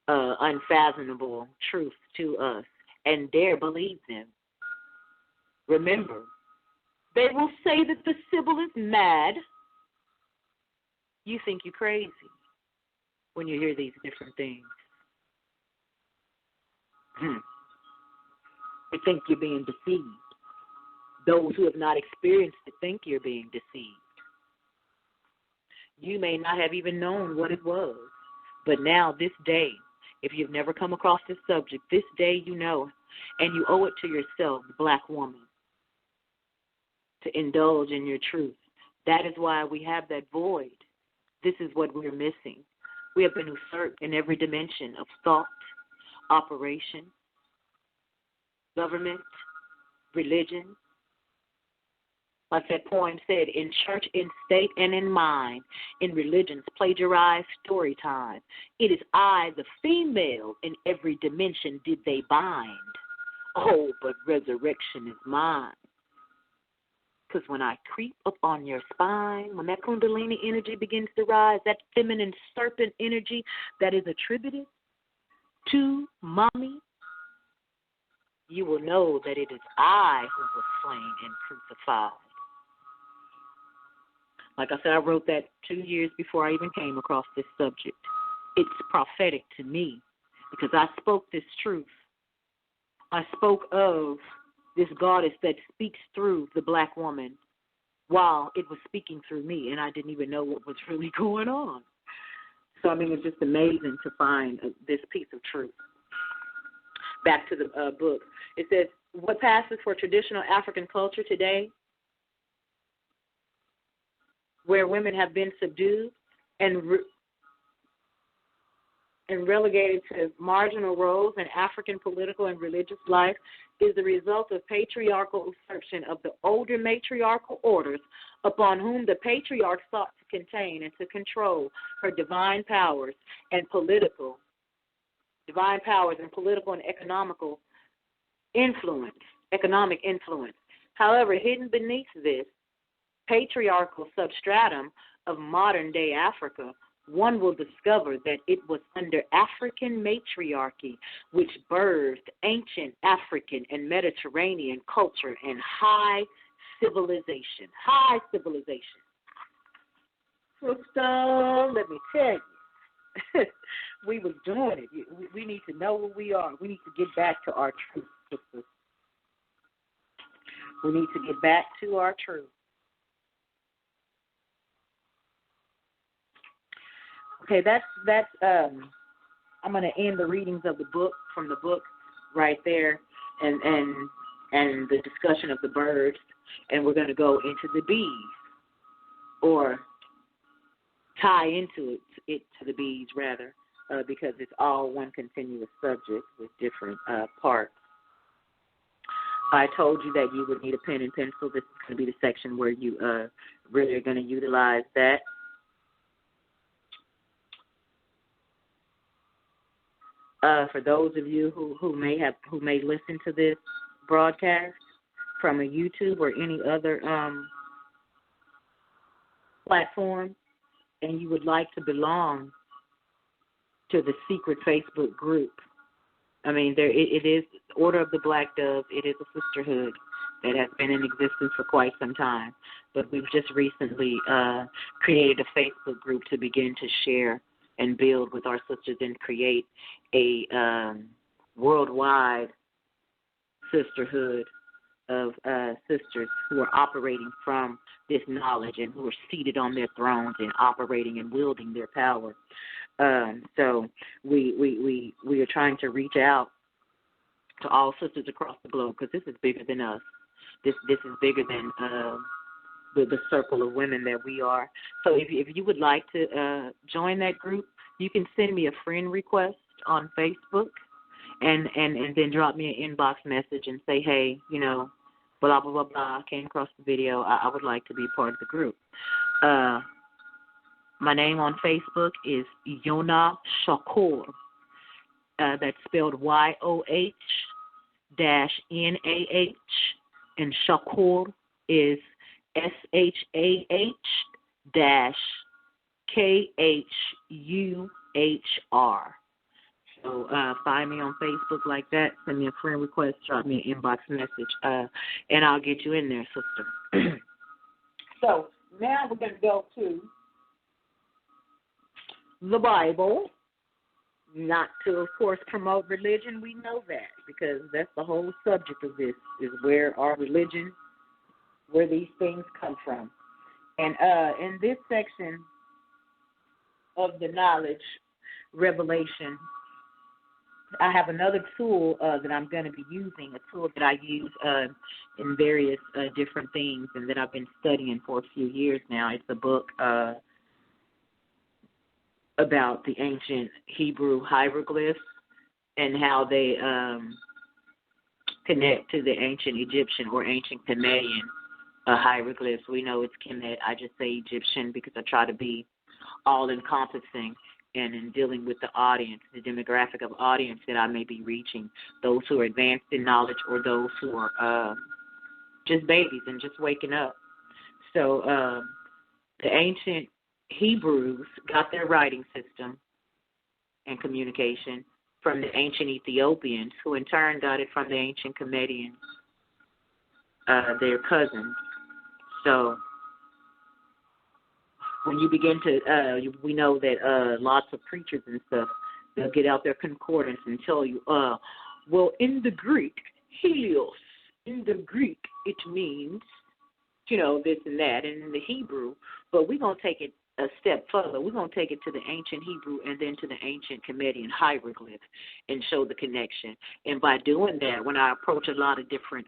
unfathomable truths to us and dare believe them. Remember, they will say that the Sibyl is mad. You think you're crazy when you hear these different things. You think you're being deceived. Those who have not experienced it think you're being deceived. You may not have even known what it was, but now this day, if you've never come across this subject, this day you know, and you owe it to yourself, black woman, to indulge in your truth. That is why we have that void. This is what we're missing. We have been usurped in every dimension of thought, operation, government, religion. Like that poem said, in church, in state, and in mind, in religion's plagiarized story time. It is I, the female, in every dimension did they bind. Oh, but resurrection is mine. Because when I creep up on your spine, when that kundalini energy begins to rise, that feminine serpent energy that is attributed to mommy, you will know that it is I who was slain and crucified. Like I said, I wrote that 2 years before I even came across this subject. It's prophetic to me because I spoke this truth. I spoke of this goddess that speaks through the black woman while it was speaking through me, and I didn't even know what was really going on. So, I mean, it's just amazing to find this piece of truth. Back to the book. It says, what passes for traditional African culture today, where women have been subdued and relegated to marginal roles in African political and religious life, is the result of patriarchal usurpation of the older matriarchal orders upon whom the patriarch sought to contain and to control her divine powers and political and economic influence. However, hidden beneath this patriarchal substratum of modern-day Africa, one will discover that it was under African matriarchy which birthed ancient African and Mediterranean culture and high civilization. High civilization. Sister, let me tell you, we was doing it. We need to know who we are. We need to get back to our truth, sisters. We need to get back to our truth. Okay, that's I'm going to end the readings of the book from the book right there, and the discussion of the birds, and we're going to go into the bees, or tie into it to the bees rather, because it's all one continuous subject with different parts. I told you that you would need a pen and pencil. This is going to be the section where you really are going to utilize that. For those of you who may listen to this broadcast from a YouTube or any other platform, and you would like to belong to the secret Facebook group, I mean, it is Order of the Black Dove. It is a sisterhood that has been in existence for quite some time, but we've just recently created a Facebook group to begin to share and build with our sisters and create a worldwide sisterhood of sisters who are operating from this knowledge and who are seated on their thrones and operating and wielding their power. So we are trying to reach out to all sisters across the globe, because this is bigger than us. This is bigger than the circle of women that we are. So if you would like to join that group, you can send me a friend request on Facebook, and then drop me an inbox message and say, hey, you know, blah, blah, blah, blah, I came across the video. I would like to be part of the group. My name on Facebook is yoh-nah shah-khuhr. That's spelled YOH-NAH, and shah-khuhr is SHAH-KHUHR. So find me on Facebook like that. Send me a friend request. Drop me an inbox message, and I'll get you in there, sister. So now we're going to go to the Bible. Not to, of course, promote religion. We know that, because that's the whole subject of this, is where our religion, where these things come from. And in this section of the knowledge, revelation, I have another tool that I'm going to be using, a tool that I use in various different things and that I've been studying for a few years now. It's a book about the ancient Hebrew hieroglyphs and how they connect to the ancient Egyptian or ancient Canaanian hieroglyphs. We know it's Kemet. I just say Egyptian because I try to be all-encompassing, and in dealing with the audience, the demographic of audience that I may be reaching, those who are advanced in knowledge or those who are just babies and just waking up. So the ancient Hebrews got their writing system and communication from the ancient Ethiopians, who in turn got it from the ancient Comedians, their cousins. So when you begin to, we know that lots of preachers and stuff, they'll get out their concordance and tell you, Well, in the Greek, helios, in the Greek, it means, this and that, and in the Hebrew, but we're going to take it a step further. We're going to take it to the ancient Hebrew and then to the ancient Akkadian hieroglyph and show the connection. And by doing that, when I approach a lot of different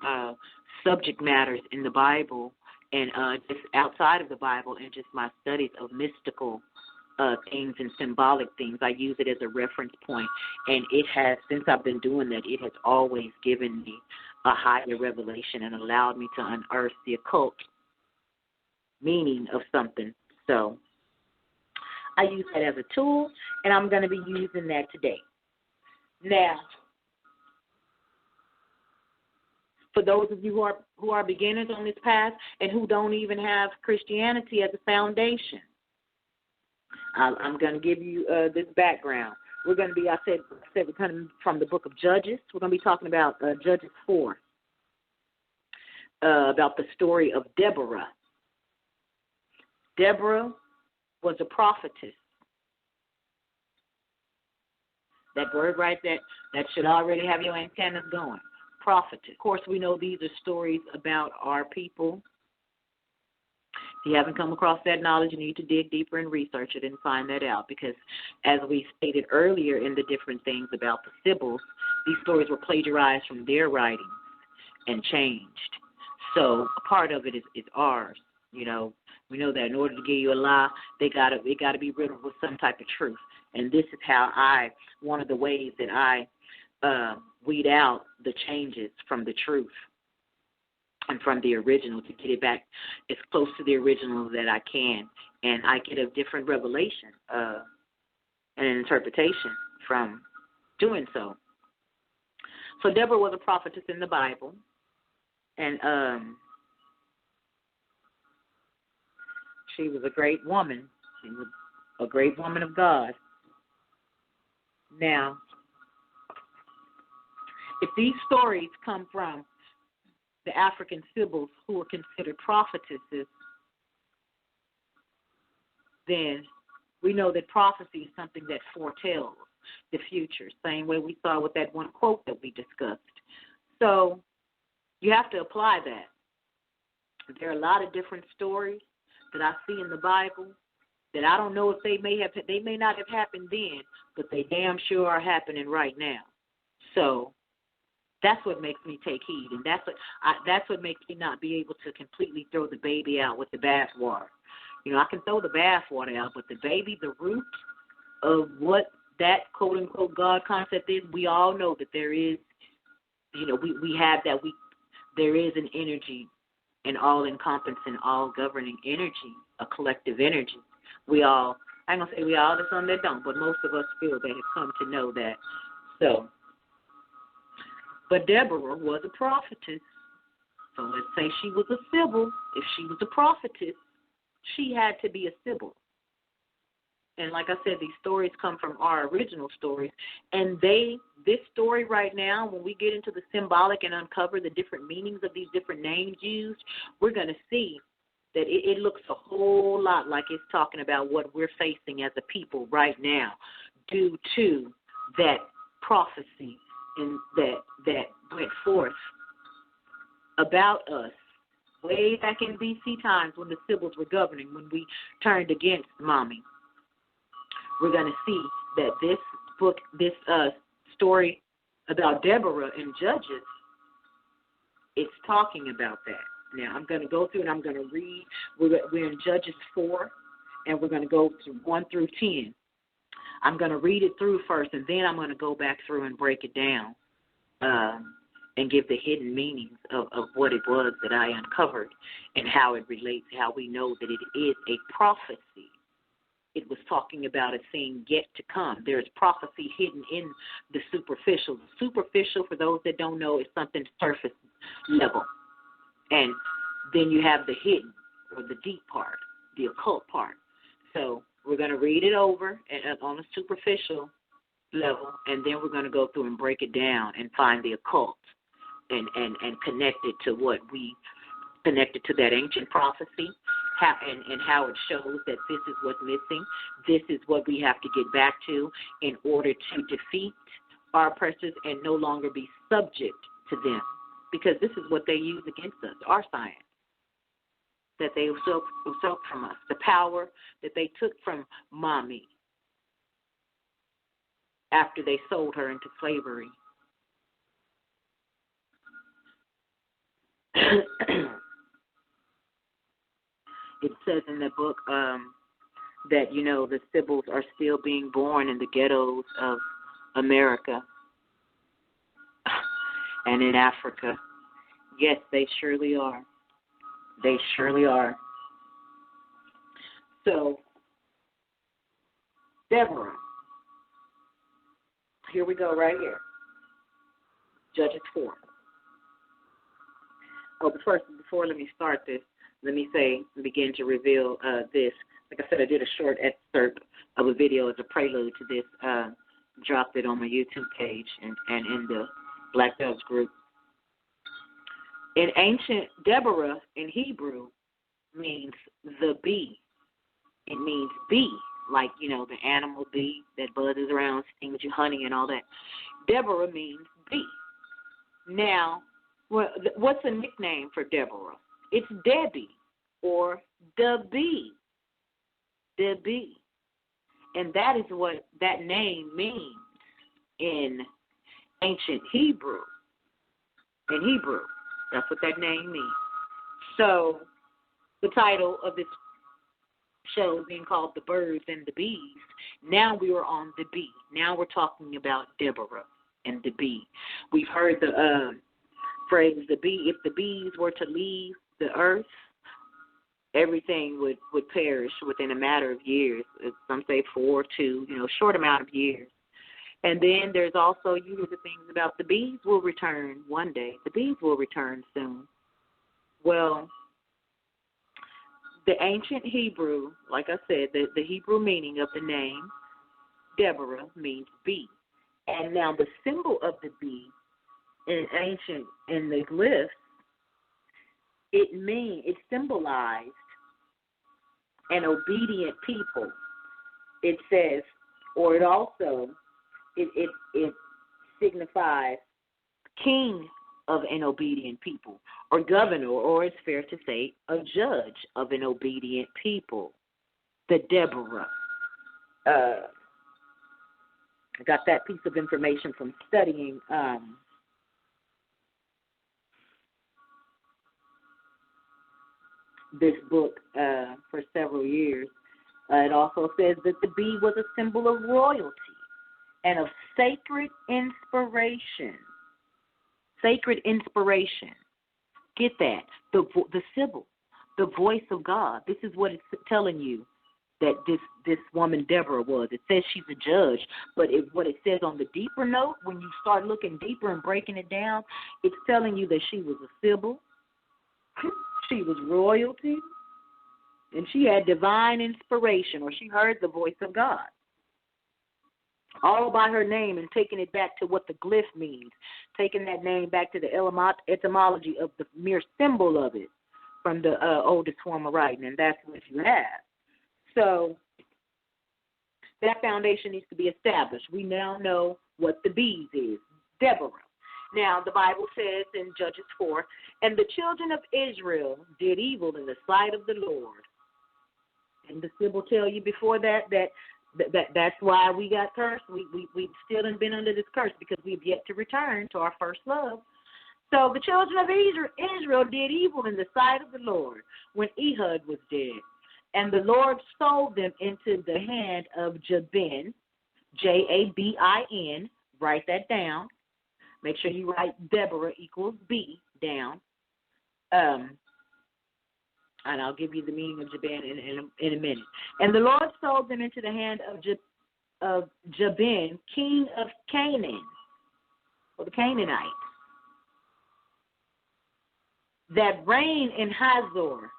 subject matters in the Bible and just outside of the Bible and just my studies of mystical things and symbolic things, I use it as a reference point. And it has, since I've been doing that, it has always given me a higher revelation and allowed me to unearth the occult meaning of something. So I use that as a tool, and I'm going to be using that today. Now, for those of you who are beginners on this path and who don't even have Christianity as a foundation, I'm going to give you this background. We're going to be, I said we're coming from the book of Judges. We're going to be talking about Judges 4, about the story of Deborah. Deborah was a prophetess. That word right there, that should already have your antennas going. Prophetess. Of course, we know these are stories about our people. If you haven't come across that knowledge, you need to dig deeper and research it and find that out, because as we stated earlier in the different things about the Sibyls, these stories were plagiarized from their writings and changed. So a part of it is ours. We know that in order to give you a lie, it got to be riddled with some type of truth. And this is how one of the ways that I weed out the changes from the truth and from the original to get it back as close to the original that I can. And I get a different revelation and an interpretation from doing so. So Deborah was a prophetess in the Bible. And she was a great woman. She was a great woman of God. Now, if these stories come from the Afrikan Sibyls, who are considered prophetesses, then we know that prophecy is something that foretells the future, same way we saw with that one quote that we discussed. So you have to apply that. There are a lot of different stories that I see in the Bible that I don't know if they may not have happened then, but they damn sure are happening right now. So that's what makes me take heed, and that's what makes me not be able to completely throw the baby out with the bathwater. I can throw the bathwater out, but the baby, the root of what that quote unquote God concept is, we all know that there is, we have that. There is an energy, an all-encompassing, all-governing energy, a collective energy. I ain't going to say we all, there's some that don't, but most of us feel that have come to know that. So, but Deborah was a prophetess. So let's say she was a Sibyl. If she was a prophetess, she had to be a Sibyl. And like I said, these stories come from our original stories. And this story right now, when we get into the symbolic and uncover the different meanings of these different names used, we're going to see that it looks a whole lot like it's talking about what we're facing as a people right now due to that prophecy and that went forth about us way back in BC times when the Sibyls were governing, when we turned against Mommy. We're going to see that this book, this story about Deborah in Judges, it's talking about that. Now, I'm going to go through and I'm going to read. We're in Judges 4, and we're going to go through 1 through 10. I'm going to read it through first, and then I'm going to go back through and break it down and give the hidden meanings of what it was that I uncovered and how it relates, how we know that it is a prophecy. It was talking about a thing yet to come. There is prophecy hidden in the superficial. The superficial, for those that don't know, is something surface level. And then you have the hidden or the deep part, the occult part. So we're going to read it over on a superficial level, and then we're going to go through and break it down and find the occult and connect it to what we connected to that ancient prophecy, and how it shows that this is what's missing. This is what we have to get back to in order to defeat our oppressors and no longer be subject to them. Because this is what they use against us, our science, that they usurped from us, the power that they took from mommy after they sold her into slavery. It says in the book that, the Sibyls are still being born in the ghettos of America and in Africa. Yes, they surely are. They surely are. So, Deborah, here we go right here. Judges 4. Oh, but first, before let me start this, let me begin to reveal this. Like I said, I did a short excerpt of a video as a prelude to this. Dropped it on my YouTube page and in the Black Doves group. In ancient, Deborah in Hebrew means the bee. It means bee, like, the animal bee that buzzes around, stings you honey and all that. Deborah means bee. Now, what's a nickname for Deborah? It's Debbie or the bee. The bee. And that is what that name means in ancient Hebrew. In Hebrew, that's what that name means. So, the title of this show being called The Birds and the Bees, now we are on the bee. Now we're talking about Deborah and the bee. We've heard the phrase, the bee, if the bees were to leave the earth, everything would perish within a matter of years. Some say 4, 2, short amount of years. And then there's also, you hear the things about the bees will return one day. The bees will return soon. Well, the ancient Hebrew, like I said, the Hebrew meaning of the name Deborah means bee. And now the symbol of the bee in the glyphs, it symbolized an obedient people. It says, or it also, it signifies king of an obedient people, or governor, or it's fair to say, a judge of an obedient people. The Deborah. I got that piece of information from studying this book for several years. It also says that the bee was a symbol of royalty and of sacred inspiration. Sacred inspiration. Get that. The Sibyl, the voice of God. This is what it's telling you that this woman Deborah was. It says she's a judge, but what it says on the deeper note, when you start looking deeper and breaking it down, it's telling you that she was a Sibyl. She was royalty, and she had divine inspiration, or she heard the voice of God. All by her name, and taking it back to what the glyph means, taking that name back to the etymology of the mere symbol of it from the oldest form of writing, and that's what you have. So that foundation needs to be established. We now know what the bees is, Deborah. Now, the Bible says in Judges 4, and the children of Israel did evil in the sight of the Lord. And the Sibyl tell you before that's why we got cursed. We've still been under this curse because we've yet to return to our first love. So the children of Israel did evil in the sight of the Lord when Ehud was dead. And the Lord sold them into the hand of Jabin, Jabin, write that down. Make sure you write Deborah equals B down. And I'll give you the meaning of Jabin in a minute. And the Lord sold them into the hand of Jabin, king of Canaan, or the Canaanites, that reigned in Hazor,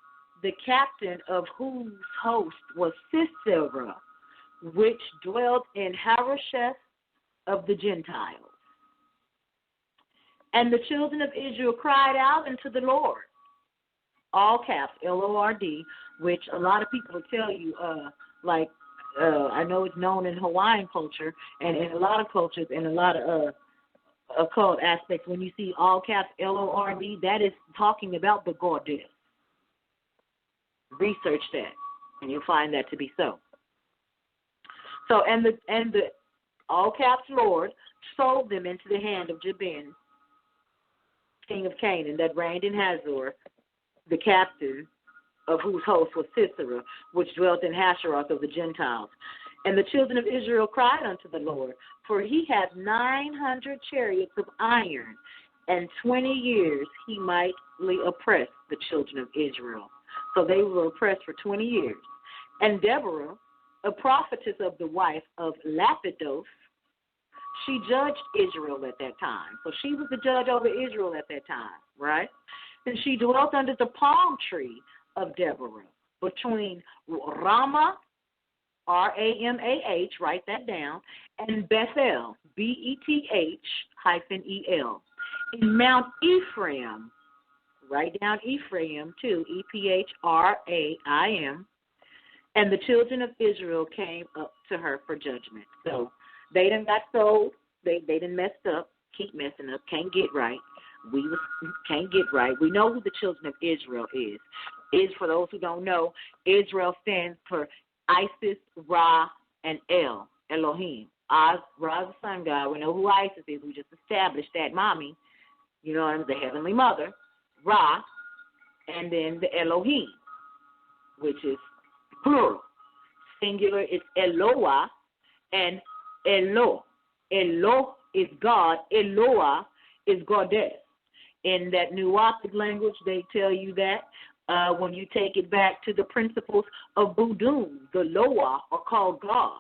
the captain of whose host was Sisera, which dwelt in Harosheth of the Gentiles. And the children of Israel cried out unto the Lord, all caps, Lord, which a lot of people will tell you, like I know it's known in Hawaiian culture and in a lot of cultures, in a lot of occult aspects. When you see all caps Lord, that is talking about the goddess. Research that, and you'll find that to be so. So, and the all caps Lord sold them into the hand of Jabin, king of Canaan, that reigned in Hazor, the captain of whose host was Sisera, which dwelt in Hasheroth of the Gentiles. And the children of Israel cried unto the Lord, for he hath 900 chariots of iron, and 20 years he mightily oppressed the children of Israel. So they were oppressed for 20 years. And Deborah, a prophetess of the wife of Lapidoth, she judged Israel at that time. So she was the judge over Israel at that time, right? And she dwelt under the palm tree of Deborah, between Ramah, Ramah, write that down, and Bethel, Beth-El, in Mount Ephraim, write down Ephraim too, Ephraim, and the children of Israel came up to her for judgment. So they done got sold, they done messed up, keep messing up, can't get right. Can't get right. We know who the children of Israel is. For those who don't know, Israel stands for Isis, Ra, and Elohim. Ra is the sun god. We know who Isis is. We just established that, mommy. You know, the heavenly mother. Ra, and then the Elohim, which is plural. Singular is Eloah, and Elo. Elo is God. Eloah is goddess. In that Nuwapic language, they tell you that when you take it back to the principles of Voodoo, the Loa are called God.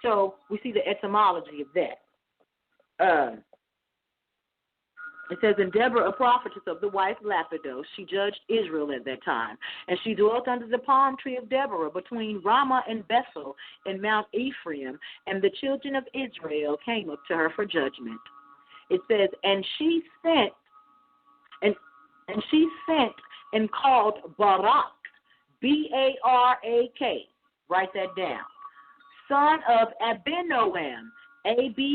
So we see the etymology of that. It says, and Deborah, a prophetess of the wife Lapidoth, she judged Israel at that time. And she dwelt under the palm tree of Deborah between Ramah and Bethel in Mount Ephraim. And the children of Israel came up to her for judgment. It says, and she sent and called Barak, B-A-R-A-K, write that down, son of Abinoam, A-B-I-N-O-A-M,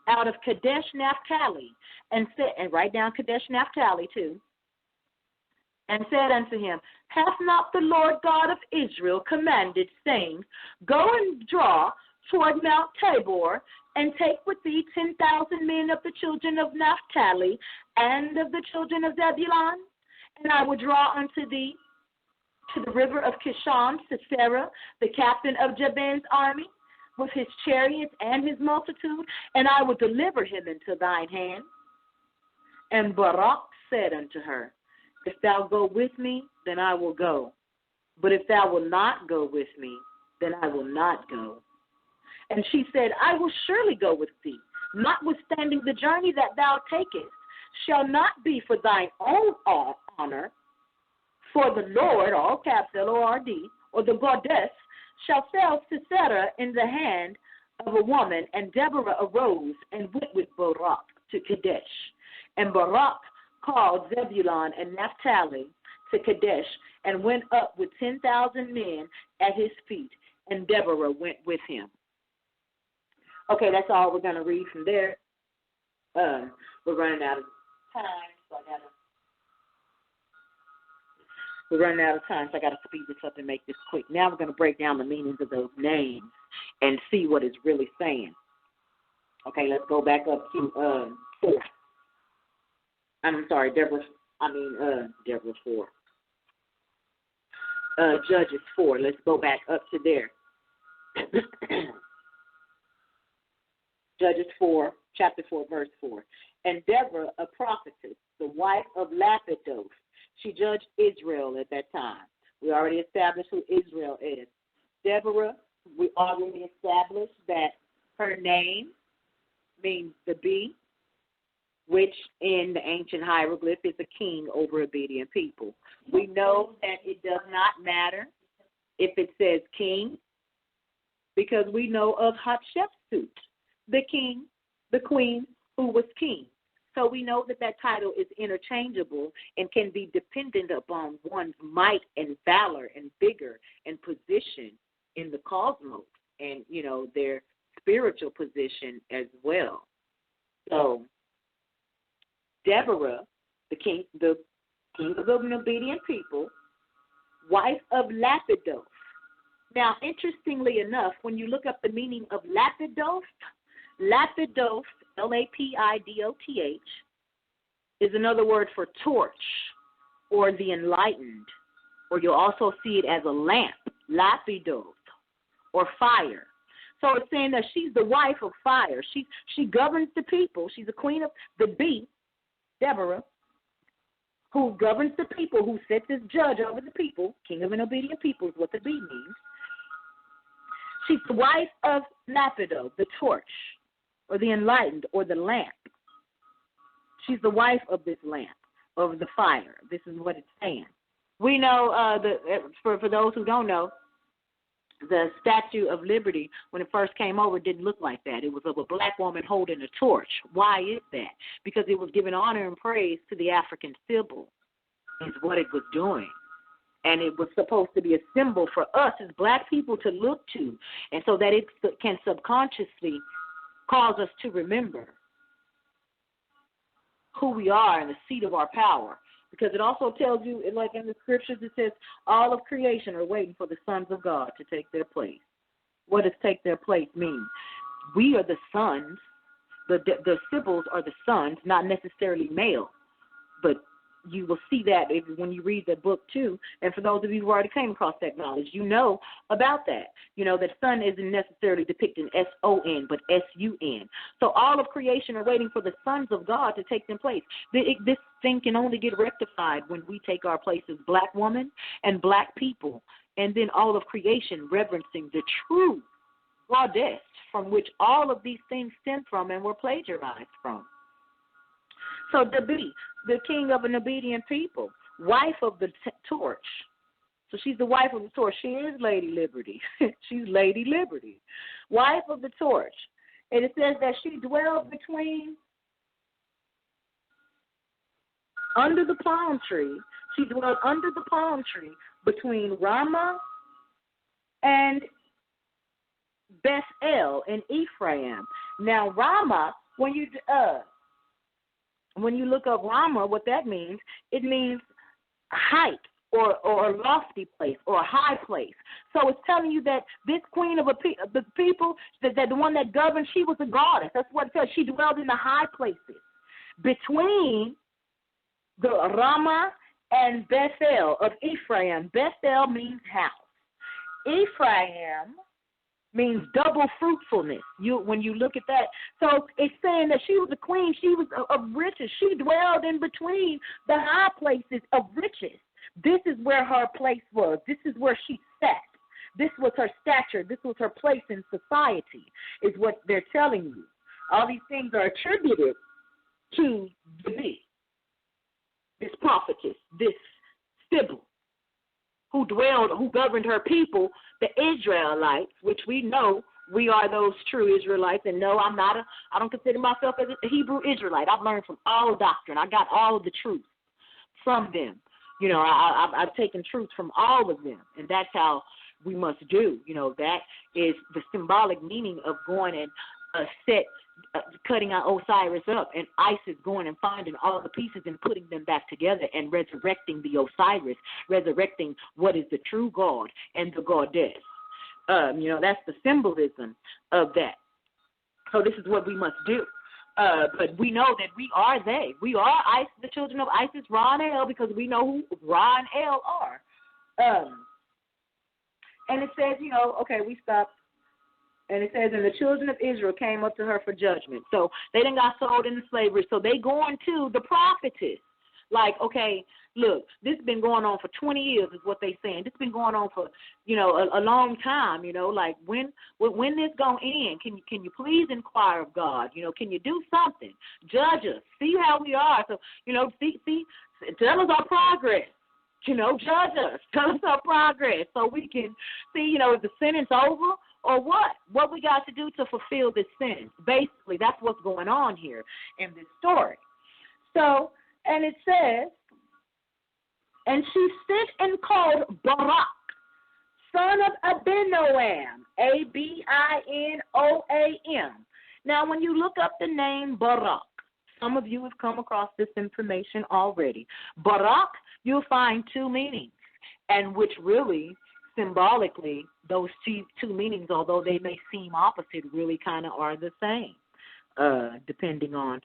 out of Kadesh Naphtali, and write down Kadesh Naphtali too, and said unto him, hath not the Lord God of Israel commanded, saying, go and draw toward Mount Tabor, and take with thee 10,000 men of the children of Naphtali and of the children of Zebulun, and I will draw unto thee to the river of Kishon, Sisera, the captain of Jabin's army, with his chariots and his multitude, and I will deliver him into thine hand. And Barak said unto her, if thou go with me, then I will go. But if thou wilt not go with me, then I will not go. And she said, I will surely go with thee, notwithstanding the journey that thou takest shall not be for thine own honor, for the Lord, all caps L-O-R-D, or the goddess, shall sell Sisera in the hand of a woman. And Deborah arose and went with Barak to Kadesh. And Barak called Zebulun and Naphtali to Kadesh, and went up with 10,000 men at his feet, and Deborah went with him. Okay, that's all we're going to read from there. We're running out of time, so I got to speed this up and make this quick. Now we're going to break down the meanings of those names and see what it's really saying. Okay, let's go back up to 4. I'm sorry, Deborah 4. Judges 4. Let's go back up to there. Judges 4, chapter 4, verse 4. And Deborah, a prophetess, the wife of Lapidoth, she judged Israel at that time. We already established who Israel is. Deborah, we already established that her name means the bee, which in the ancient hieroglyph is a king over obedient people. We know that it does not matter if it says king, because we know of Hatshepsut, the king, the queen who was king. So we know that that title is interchangeable and can be dependent upon one's might and valor and vigor and position in the cosmos and, you know, their spiritual position as well. So Deborah, the king of an obedient people, wife of Lapidoth. Now, interestingly enough, when you look up the meaning of Lapidoth, Lapidoth, Lapidoth, is another word for torch or the enlightened, or you'll also see it as a lamp, Lapidoth, or fire. So it's saying that she's the wife of fire. She governs the people. She's the queen of the bee, Deborah, who governs the people, who sits as judge over the people. King of an obedient people is what the bee means. She's the wife of Lapidoth, the torch, or the enlightened, or the lamp. She's the wife of this lamp, of the fire. This is what it's saying. We know, for those who don't know, the Statue of Liberty, when it first came over, didn't look like that. It was of a black woman holding a torch. Why is that? Because it was giving honor and praise to the Afrikan Sibyls, is what it was doing. And it was supposed to be a symbol for us as black people to look to, and so that it can subconsciously cause us to remember who we are and the seat of our power. Because it also tells you, like in the scriptures, it says all of creation are waiting for the sons of God to take their place. What does take their place mean? We are the sons. The Sibyls are the sons, not necessarily male, but you will see that when you read the book too. And for those of you who already came across that knowledge, you know about that. You know that son isn't necessarily depicted S-O-N, but S-U-N. So all of creation are waiting for the sons of God to take their place. This thing can only get rectified when we take our place as black women and black people, and then all of creation reverencing the true goddess from which all of these things stem from and were plagiarized from. So to be the king of an obedient people, wife of the torch. So she's the wife of the torch. She is Lady Liberty. She's Lady Liberty, wife of the torch. And it says that she dwelled under the palm tree. She dwelled under the palm tree between Ramah and Bethel in Ephraim. Now Ramah, when you look up Ramah, what that means, it means height or lofty place or a high place. So it's telling you that this queen of the people, that the one that governed, she was a goddess. That's what it says. She dwelled in the high places between the Ramah and Bethel of Ephraim. Bethel means house. Ephraim means double fruitfulness. When you look at that, so it's saying that she was a queen. She was of riches. She dwelled in between the high places of riches. This is where her place was. This is where she sat. This was her stature. This was her place in society, is what they're telling you. All these things are attributed to the bee, this prophetess, this Sibyl, who governed her people, the Israelites, which we know we are those true Israelites. And no, I don't consider myself as a Hebrew Israelite. I've learned from all doctrine. I got all of the truth from them. You know, I've taken truth from all of them, and that's how we must do. You know, that is the symbolic meaning of going and cutting out Osiris up, and Isis going and finding all the pieces and putting them back together and resurrecting the Osiris, resurrecting what is the true God and the goddess. You know, that's the symbolism of that. So this is what we must do. But we know that we are they. We are Isis, the children of Isis, Ra and El, because we know who Ra and El are. And it says, you know, okay, we stopped. And it says, and the children of Israel came up to her for judgment. So they done got sold into slavery. So they going to the prophetess. Like, okay, look, this has been going on for 20 years is what they saying. This has been going on for, you know, a long time, you know, like when this going to end? Can you please inquire of God? You know, can you do something? Judge us. See how we are. So, you know, see, tell us our progress. You know, judge us. Tell us our progress so we can see, you know, if the sentence over or what we got to do to fulfill this sentence. Basically, that's what's going on here in this story. So, and it says, and she sent and called Barak, son of Abinoam, Abinoam. Now, when you look up the name Barak, some of you have come across this information already. Barak, you'll find two meanings, and which really, symbolically, those two meanings, although they may seem opposite, really kind of are the same, depending on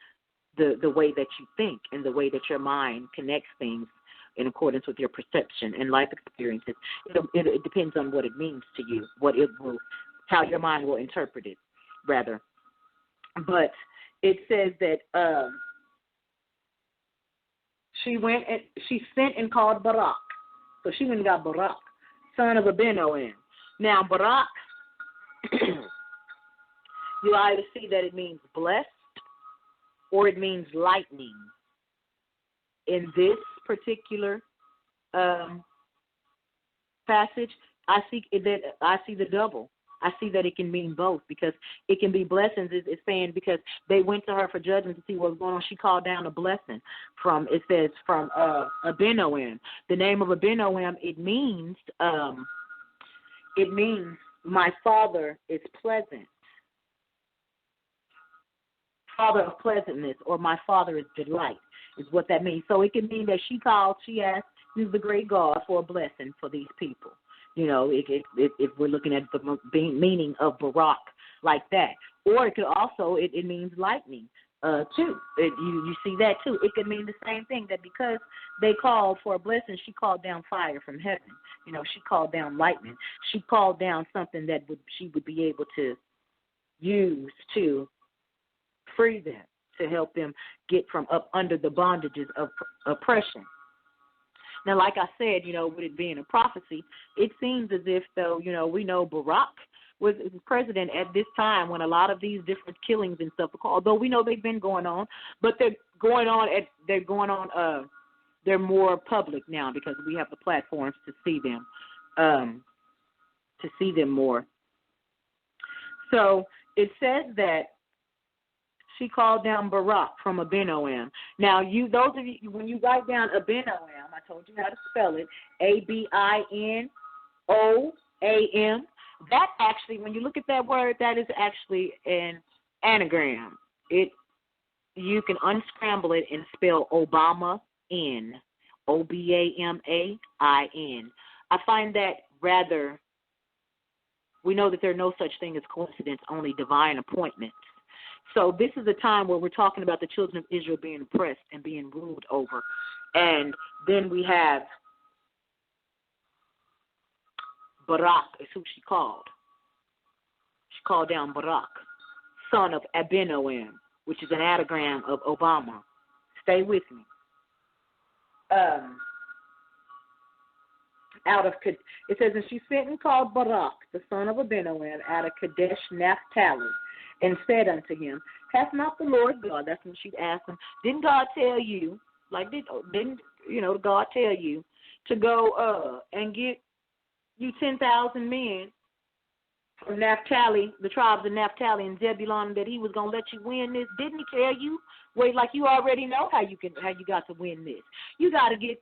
the way that you think and the way that your mind connects things in accordance with your perception and life experiences. It depends on what it means to you, how your mind will interpret it, rather. But it says that she sent and called Barak. So she went and got Barak, son of Abinoam. Now, Barak, you either see that it means blessed or it means lightning. In this particular passage, I see the double. I see that it can mean both, because it can be blessings. It's saying because they went to her for judgment to see what was going on. She called down a blessing from Abinoam. The name of Abinoam, it means my father is pleasant. Father of pleasantness, or my father is delight, is what that means. So it can mean that she asked, use the great God for a blessing for these people. You know, if we're looking at the meaning of Barak like that. Or it could also, it means lightning, too. You see that, too. It could mean the same thing, that because they called for a blessing, she called down fire from heaven. You know, she called down lightning. She called down something that she would be able to use to free them, to help them get from up under the bondages of oppression. Now, like I said, you know, with it being a prophecy, it seems as if, though, you know, we know Barak was president at this time when a lot of these different killings and stuff, although we know they've been going on, but they're more public now because we have the platforms to see them more. So it says that she called down Barak from Abinoam. Now, those of you, when you write down Abinoam, I told you how to spell it, Abinoam. That actually, when you look at that word, that is actually an anagram. You can unscramble it and spell Obama in, Obamain. I find that rather, we know that there are no such thing as coincidence, only divine appointments. So this is a time where we're talking about the children of Israel being oppressed and being ruled over. And then we have Barak is who she called. She called down Barak, son of Abinoam, which is an anagram of Obama. Stay with me. It says, and she sent and called Barak, the son of Abinoam, out of Kadesh Naphtali, and said unto him, hath not the Lord God, that's when she asked him, didn't God tell you, didn't God tell you to go and get you 10,000 men from Naphtali, the tribes of Naphtali and Zebulun, that he was going to let you win this? Didn't he tell you? Wait, like you already know how you got to win this. You got to get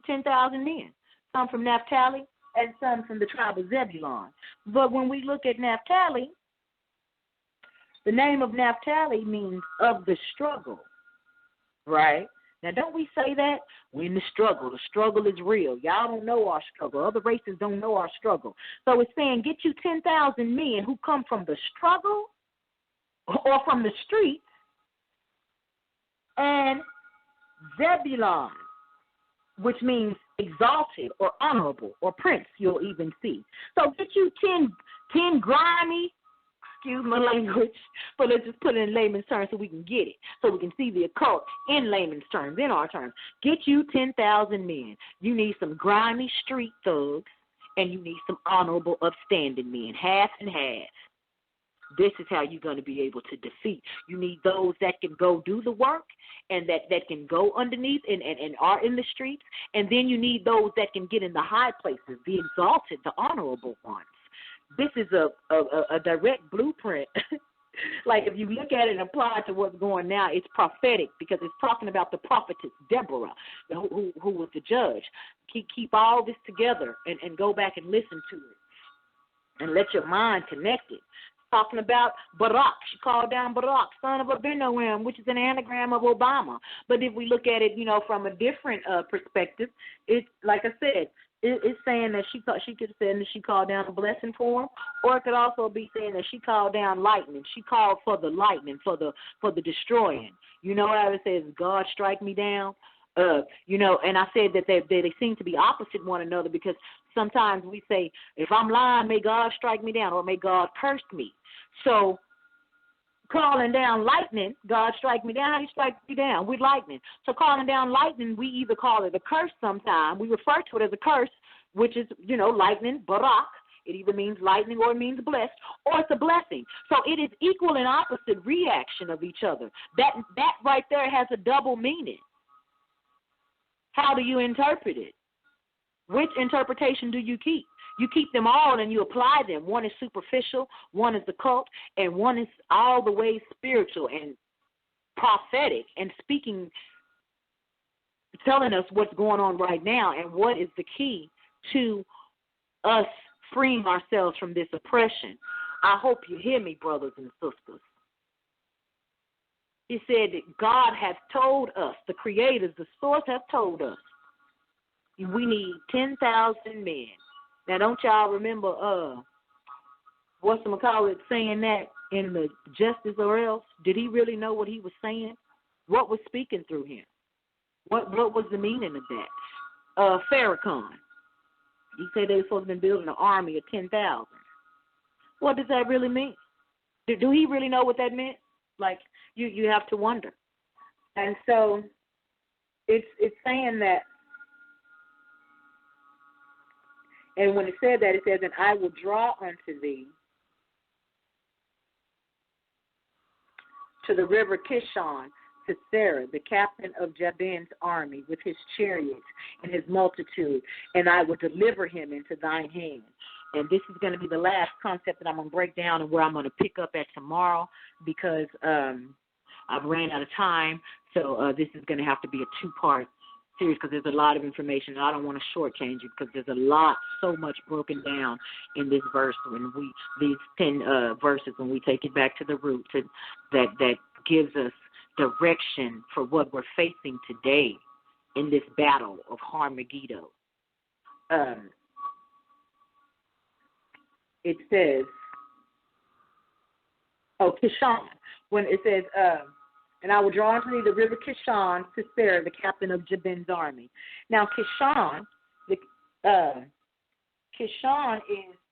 10,000 men, some from Naphtali and some from the tribe of Zebulun. But when we look at Naphtali, the name of Naphtali means of the struggle, right? Now, don't we say that? We're in the struggle. The struggle is real. Y'all don't know our struggle. Other races don't know our struggle. So it's saying get you 10,000 men who come from the struggle or from the streets, and Zebulun, which means exalted or honorable or prince, you'll even see. So get you 10 grimy, excuse my language, but let's just put it in layman's terms so we can get it, so we can see the occult in layman's terms, in our terms. Get you 10,000 men. You need some grimy street thugs, and you need some honorable, upstanding men, half and half. This is how you're going to be able to defeat. You need those that can go do the work and that can go underneath and are in the streets. And then you need those that can get in the high places, the exalted, the honorable ones. This is a direct blueprint Like if you look at it and apply it to what's going now, it's prophetic because it's talking about the prophetess Deborah, who was the judge. Keep all this together and go back and listen to it and let your mind connect it. Talking about Barack. She called down Barack, son of Abinoam, which is an anagram of Obama. But if we look at it, from a different perspective, it's like I said, it's saying that she could say that she called down a blessing for him, or it could also be saying that she called down lightning. She called for the lightning, for the destroying. You know how it says, God strike me down? And I said that they seem to be opposite one another because sometimes we say, if I'm lying, may God strike me down, or may God curse me. So calling down lightning, God strike me down, how do you strike me down? With lightning. So calling down lightning, we either call it a curse sometime. We refer to it as a curse, which is, lightning, barak. It either means lightning or it means blessed, or it's a blessing. So it is equal and opposite reaction of each other. That right there has a double meaning. How do you interpret it? Which interpretation do you keep? You keep them all and you apply them. One is superficial, one is occult, and one is all the way spiritual and prophetic and speaking, telling us what's going on right now and what is the key to us freeing ourselves from this oppression. I hope you hear me, brothers and sisters. He said that God has told us, the creators, the source has told us, we need 10,000 men. Now, don't y'all remember, whatchamacallit saying that in the Justice or Else? Did he really know what he was saying? What was speaking through him? What was the meaning of that? Farrakhan. He said they were supposed to be building an army of 10,000. What does that really mean? Do he really know what that meant? Like, you have to wonder. And so it's saying that, and when it said that, it says, and I will draw unto thee to the river Kishon, Sisera, the captain of Jabin's army, with his chariots and his multitude, and I will deliver him into thine hand. And this is going to be the last concept that I'm going to break down and where I'm going to pick up at tomorrow because I've ran out of time. So this is going to have to be a two-part series because there's a lot of information. And I don't want to shortchange it because there's a lot, so much broken down in this verse. When these 10 verses, when we take it back to the root, that gives us direction for what we're facing today in this battle of Armageddon. It says, Kishon, when it says, and I will draw unto thee the river Kishon, Sisera, the captain of Jabin's army. Now, Kishon is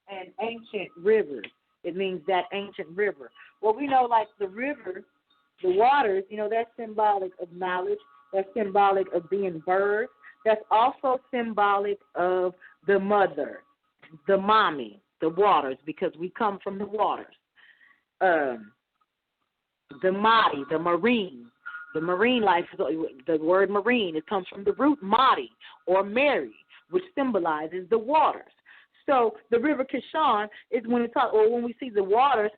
an ancient river. It means that ancient river. Well, we know, like the river, the waters, that's symbolic of knowledge. That's symbolic of being birthed. That's also symbolic of the mother, the mommy, the waters, because we come from the waters. The Mahdi, the marine life, the word marine, it comes from the root Mahdi or Mary, which symbolizes the waters. So the river Kishon is when we see the waters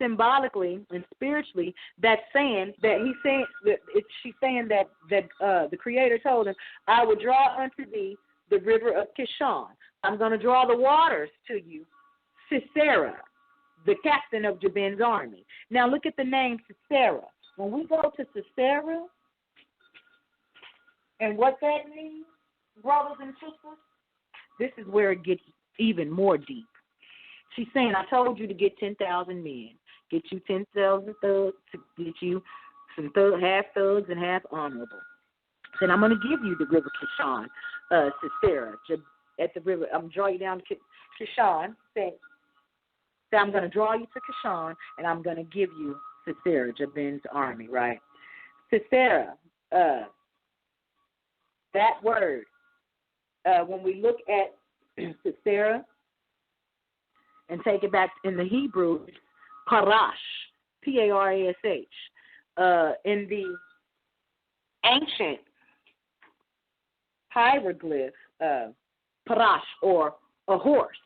symbolically and spiritually, that's saying that she's saying that the Creator told him, I will draw unto thee the river of Kishon. I'm going to draw the waters to you, Sisera, the captain of Jabin's army. Now look at the name Sisera. When we go to Sisera and what that means, brothers and sisters, this is where it gets even more deep. She's saying, I told you to get 10,000 men. Get you 10,000 thugs, get you some half thugs and half honorable. Then I'm going to give you the river Kishon, Sisera, at the river. I'm drawing you down to Kishon. Say I'm going to draw you to Kishon, and I'm going to give you Sisera, Jabin's army, right? Sisera, that word, when we look at Sisera and take it back in the Hebrew, it's Parash, P-A-R-A-S-H. In the ancient hieroglyph, Parash, or a horse.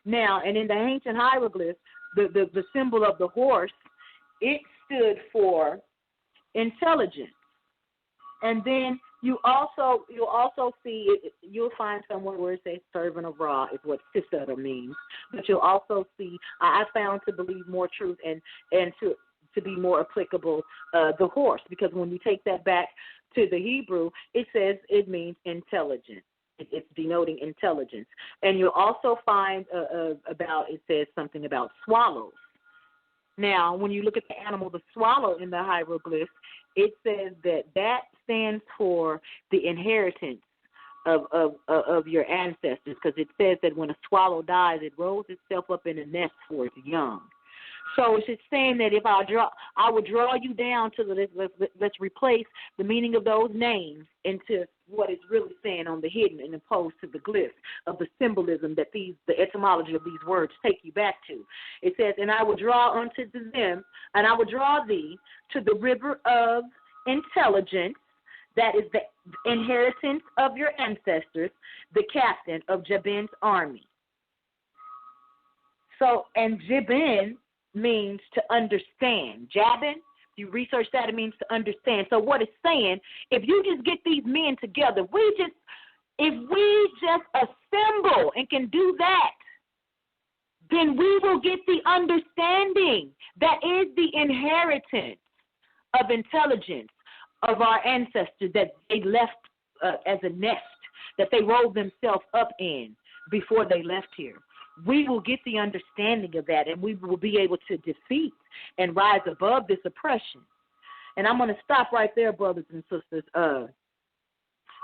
Now, and in the ancient hieroglyphs, the symbol of the horse it stood for intelligence. And then you'll also see you'll find somewhere where it says servant of Ra is what Sisera means. But you'll also see I found to believe more truth and to be more applicable the horse, because when you take that back to the Hebrew, it says it means intelligent. It's denoting intelligence. And you'll also find it says something about swallows. Now, when you look at the animal, the swallow in the hieroglyphs, it says that stands for the inheritance of your ancestors, because it says that when a swallow dies, it rolls itself up in a nest for its young. So it's saying that if I would draw you down to let's replace the meaning of those names into what it's really saying on the hidden, and opposed to the glyphs of the symbolism that the etymology of these words take you back to. It says, and I will draw unto them, and I will draw thee to the river of intelligence, that is the inheritance of your ancestors, the captain of Jabin's army. So, and Jabin means to understand. Jabin, you research that, it means to understand. So what it's saying, if you just get these men together, if we just assemble and can do that, then we will get the understanding that is the inheritance of intelligence of our ancestors that they left as a nest, that they rolled themselves up in before they left here. We will get the understanding of that, and we will be able to defeat and rise above this oppression. And I'm going to stop right there, brothers and sisters,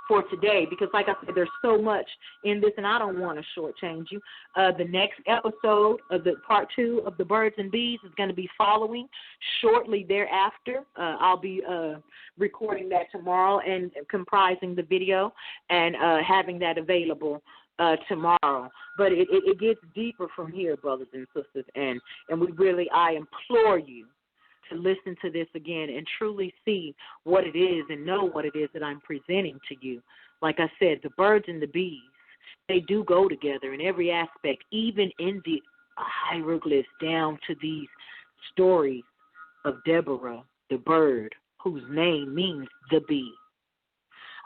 for today, because like I said, there's so much in this, and I don't want to shortchange you. The next episode of the part 2 of the Birds and Bees is going to be following shortly thereafter. I'll be recording that tomorrow and comprising the video and having that available tomorrow. But it gets deeper from here, brothers and sisters, and I implore you to listen to this again and truly see what it is and know what it is that I'm presenting to you. Like I said, the birds and the bees, they do go together in every aspect, even in the hieroglyphs down to these stories of Deborah, the bird, whose name means the bee.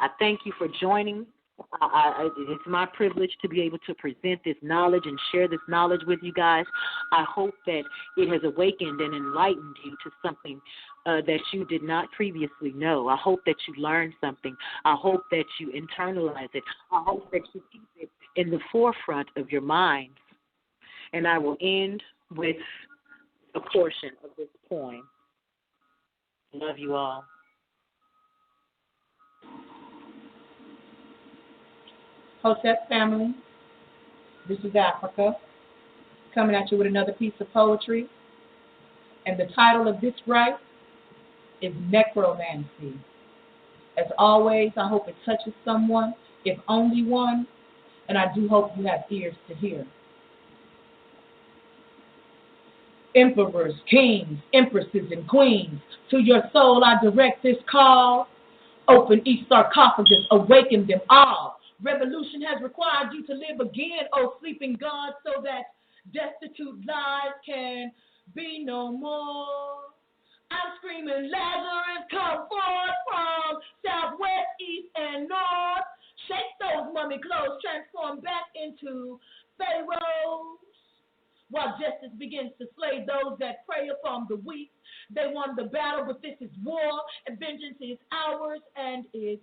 I thank you for joining. It's my privilege to be able to present this knowledge and share this knowledge with you guys. I hope that it has awakened and enlightened you to something that you did not previously know. I hope that you learned something. I hope that you internalize it. I hope that you keep it in the forefront of your mind. And I will end with a portion of this poem. Love you all. Hotep family, this is Africa, coming at you with another piece of poetry. And the title of this right is Necromancy. As always, I hope it touches someone, if only one, and I do hope you have ears to hear. Emperors, kings, empresses, and queens, to your soul I direct this call. Open each sarcophagus, awaken them all. Revolution has required you to live again, O sleeping God, so that destitute lives can be no more. I'm screaming, Lazarus, come forth from south, west, east, and north. Shake those mummy clothes, transform back into pharaohs. While justice begins to slay those that prey upon the weak. They won the battle, but this is war, and vengeance is ours, and it's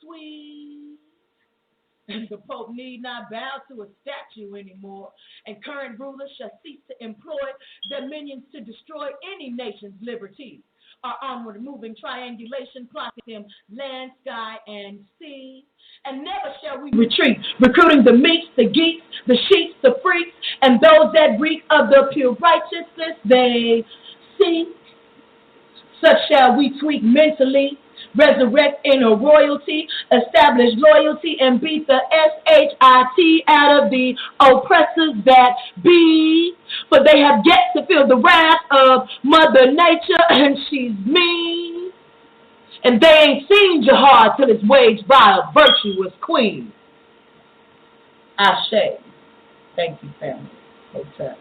sweet. And the Pope need not bow to a statue anymore, and current rulers shall cease to employ their minions to destroy any nation's liberty. Our onward moving triangulation plotted him land, sky, and sea. And never shall we retreat, recruiting the meeks, the geeks, the sheets, the freaks, and those that reek of the pure righteousness they seek. Such shall we tweak mentally, resurrect inner royalty, establish loyalty, and beat the SHIT out of the oppressors that be. For they have yet to feel the wrath of Mother Nature, and she's mean. And they ain't seen jihad till it's waged by a virtuous queen. Ashe. Thank you, family. Okay.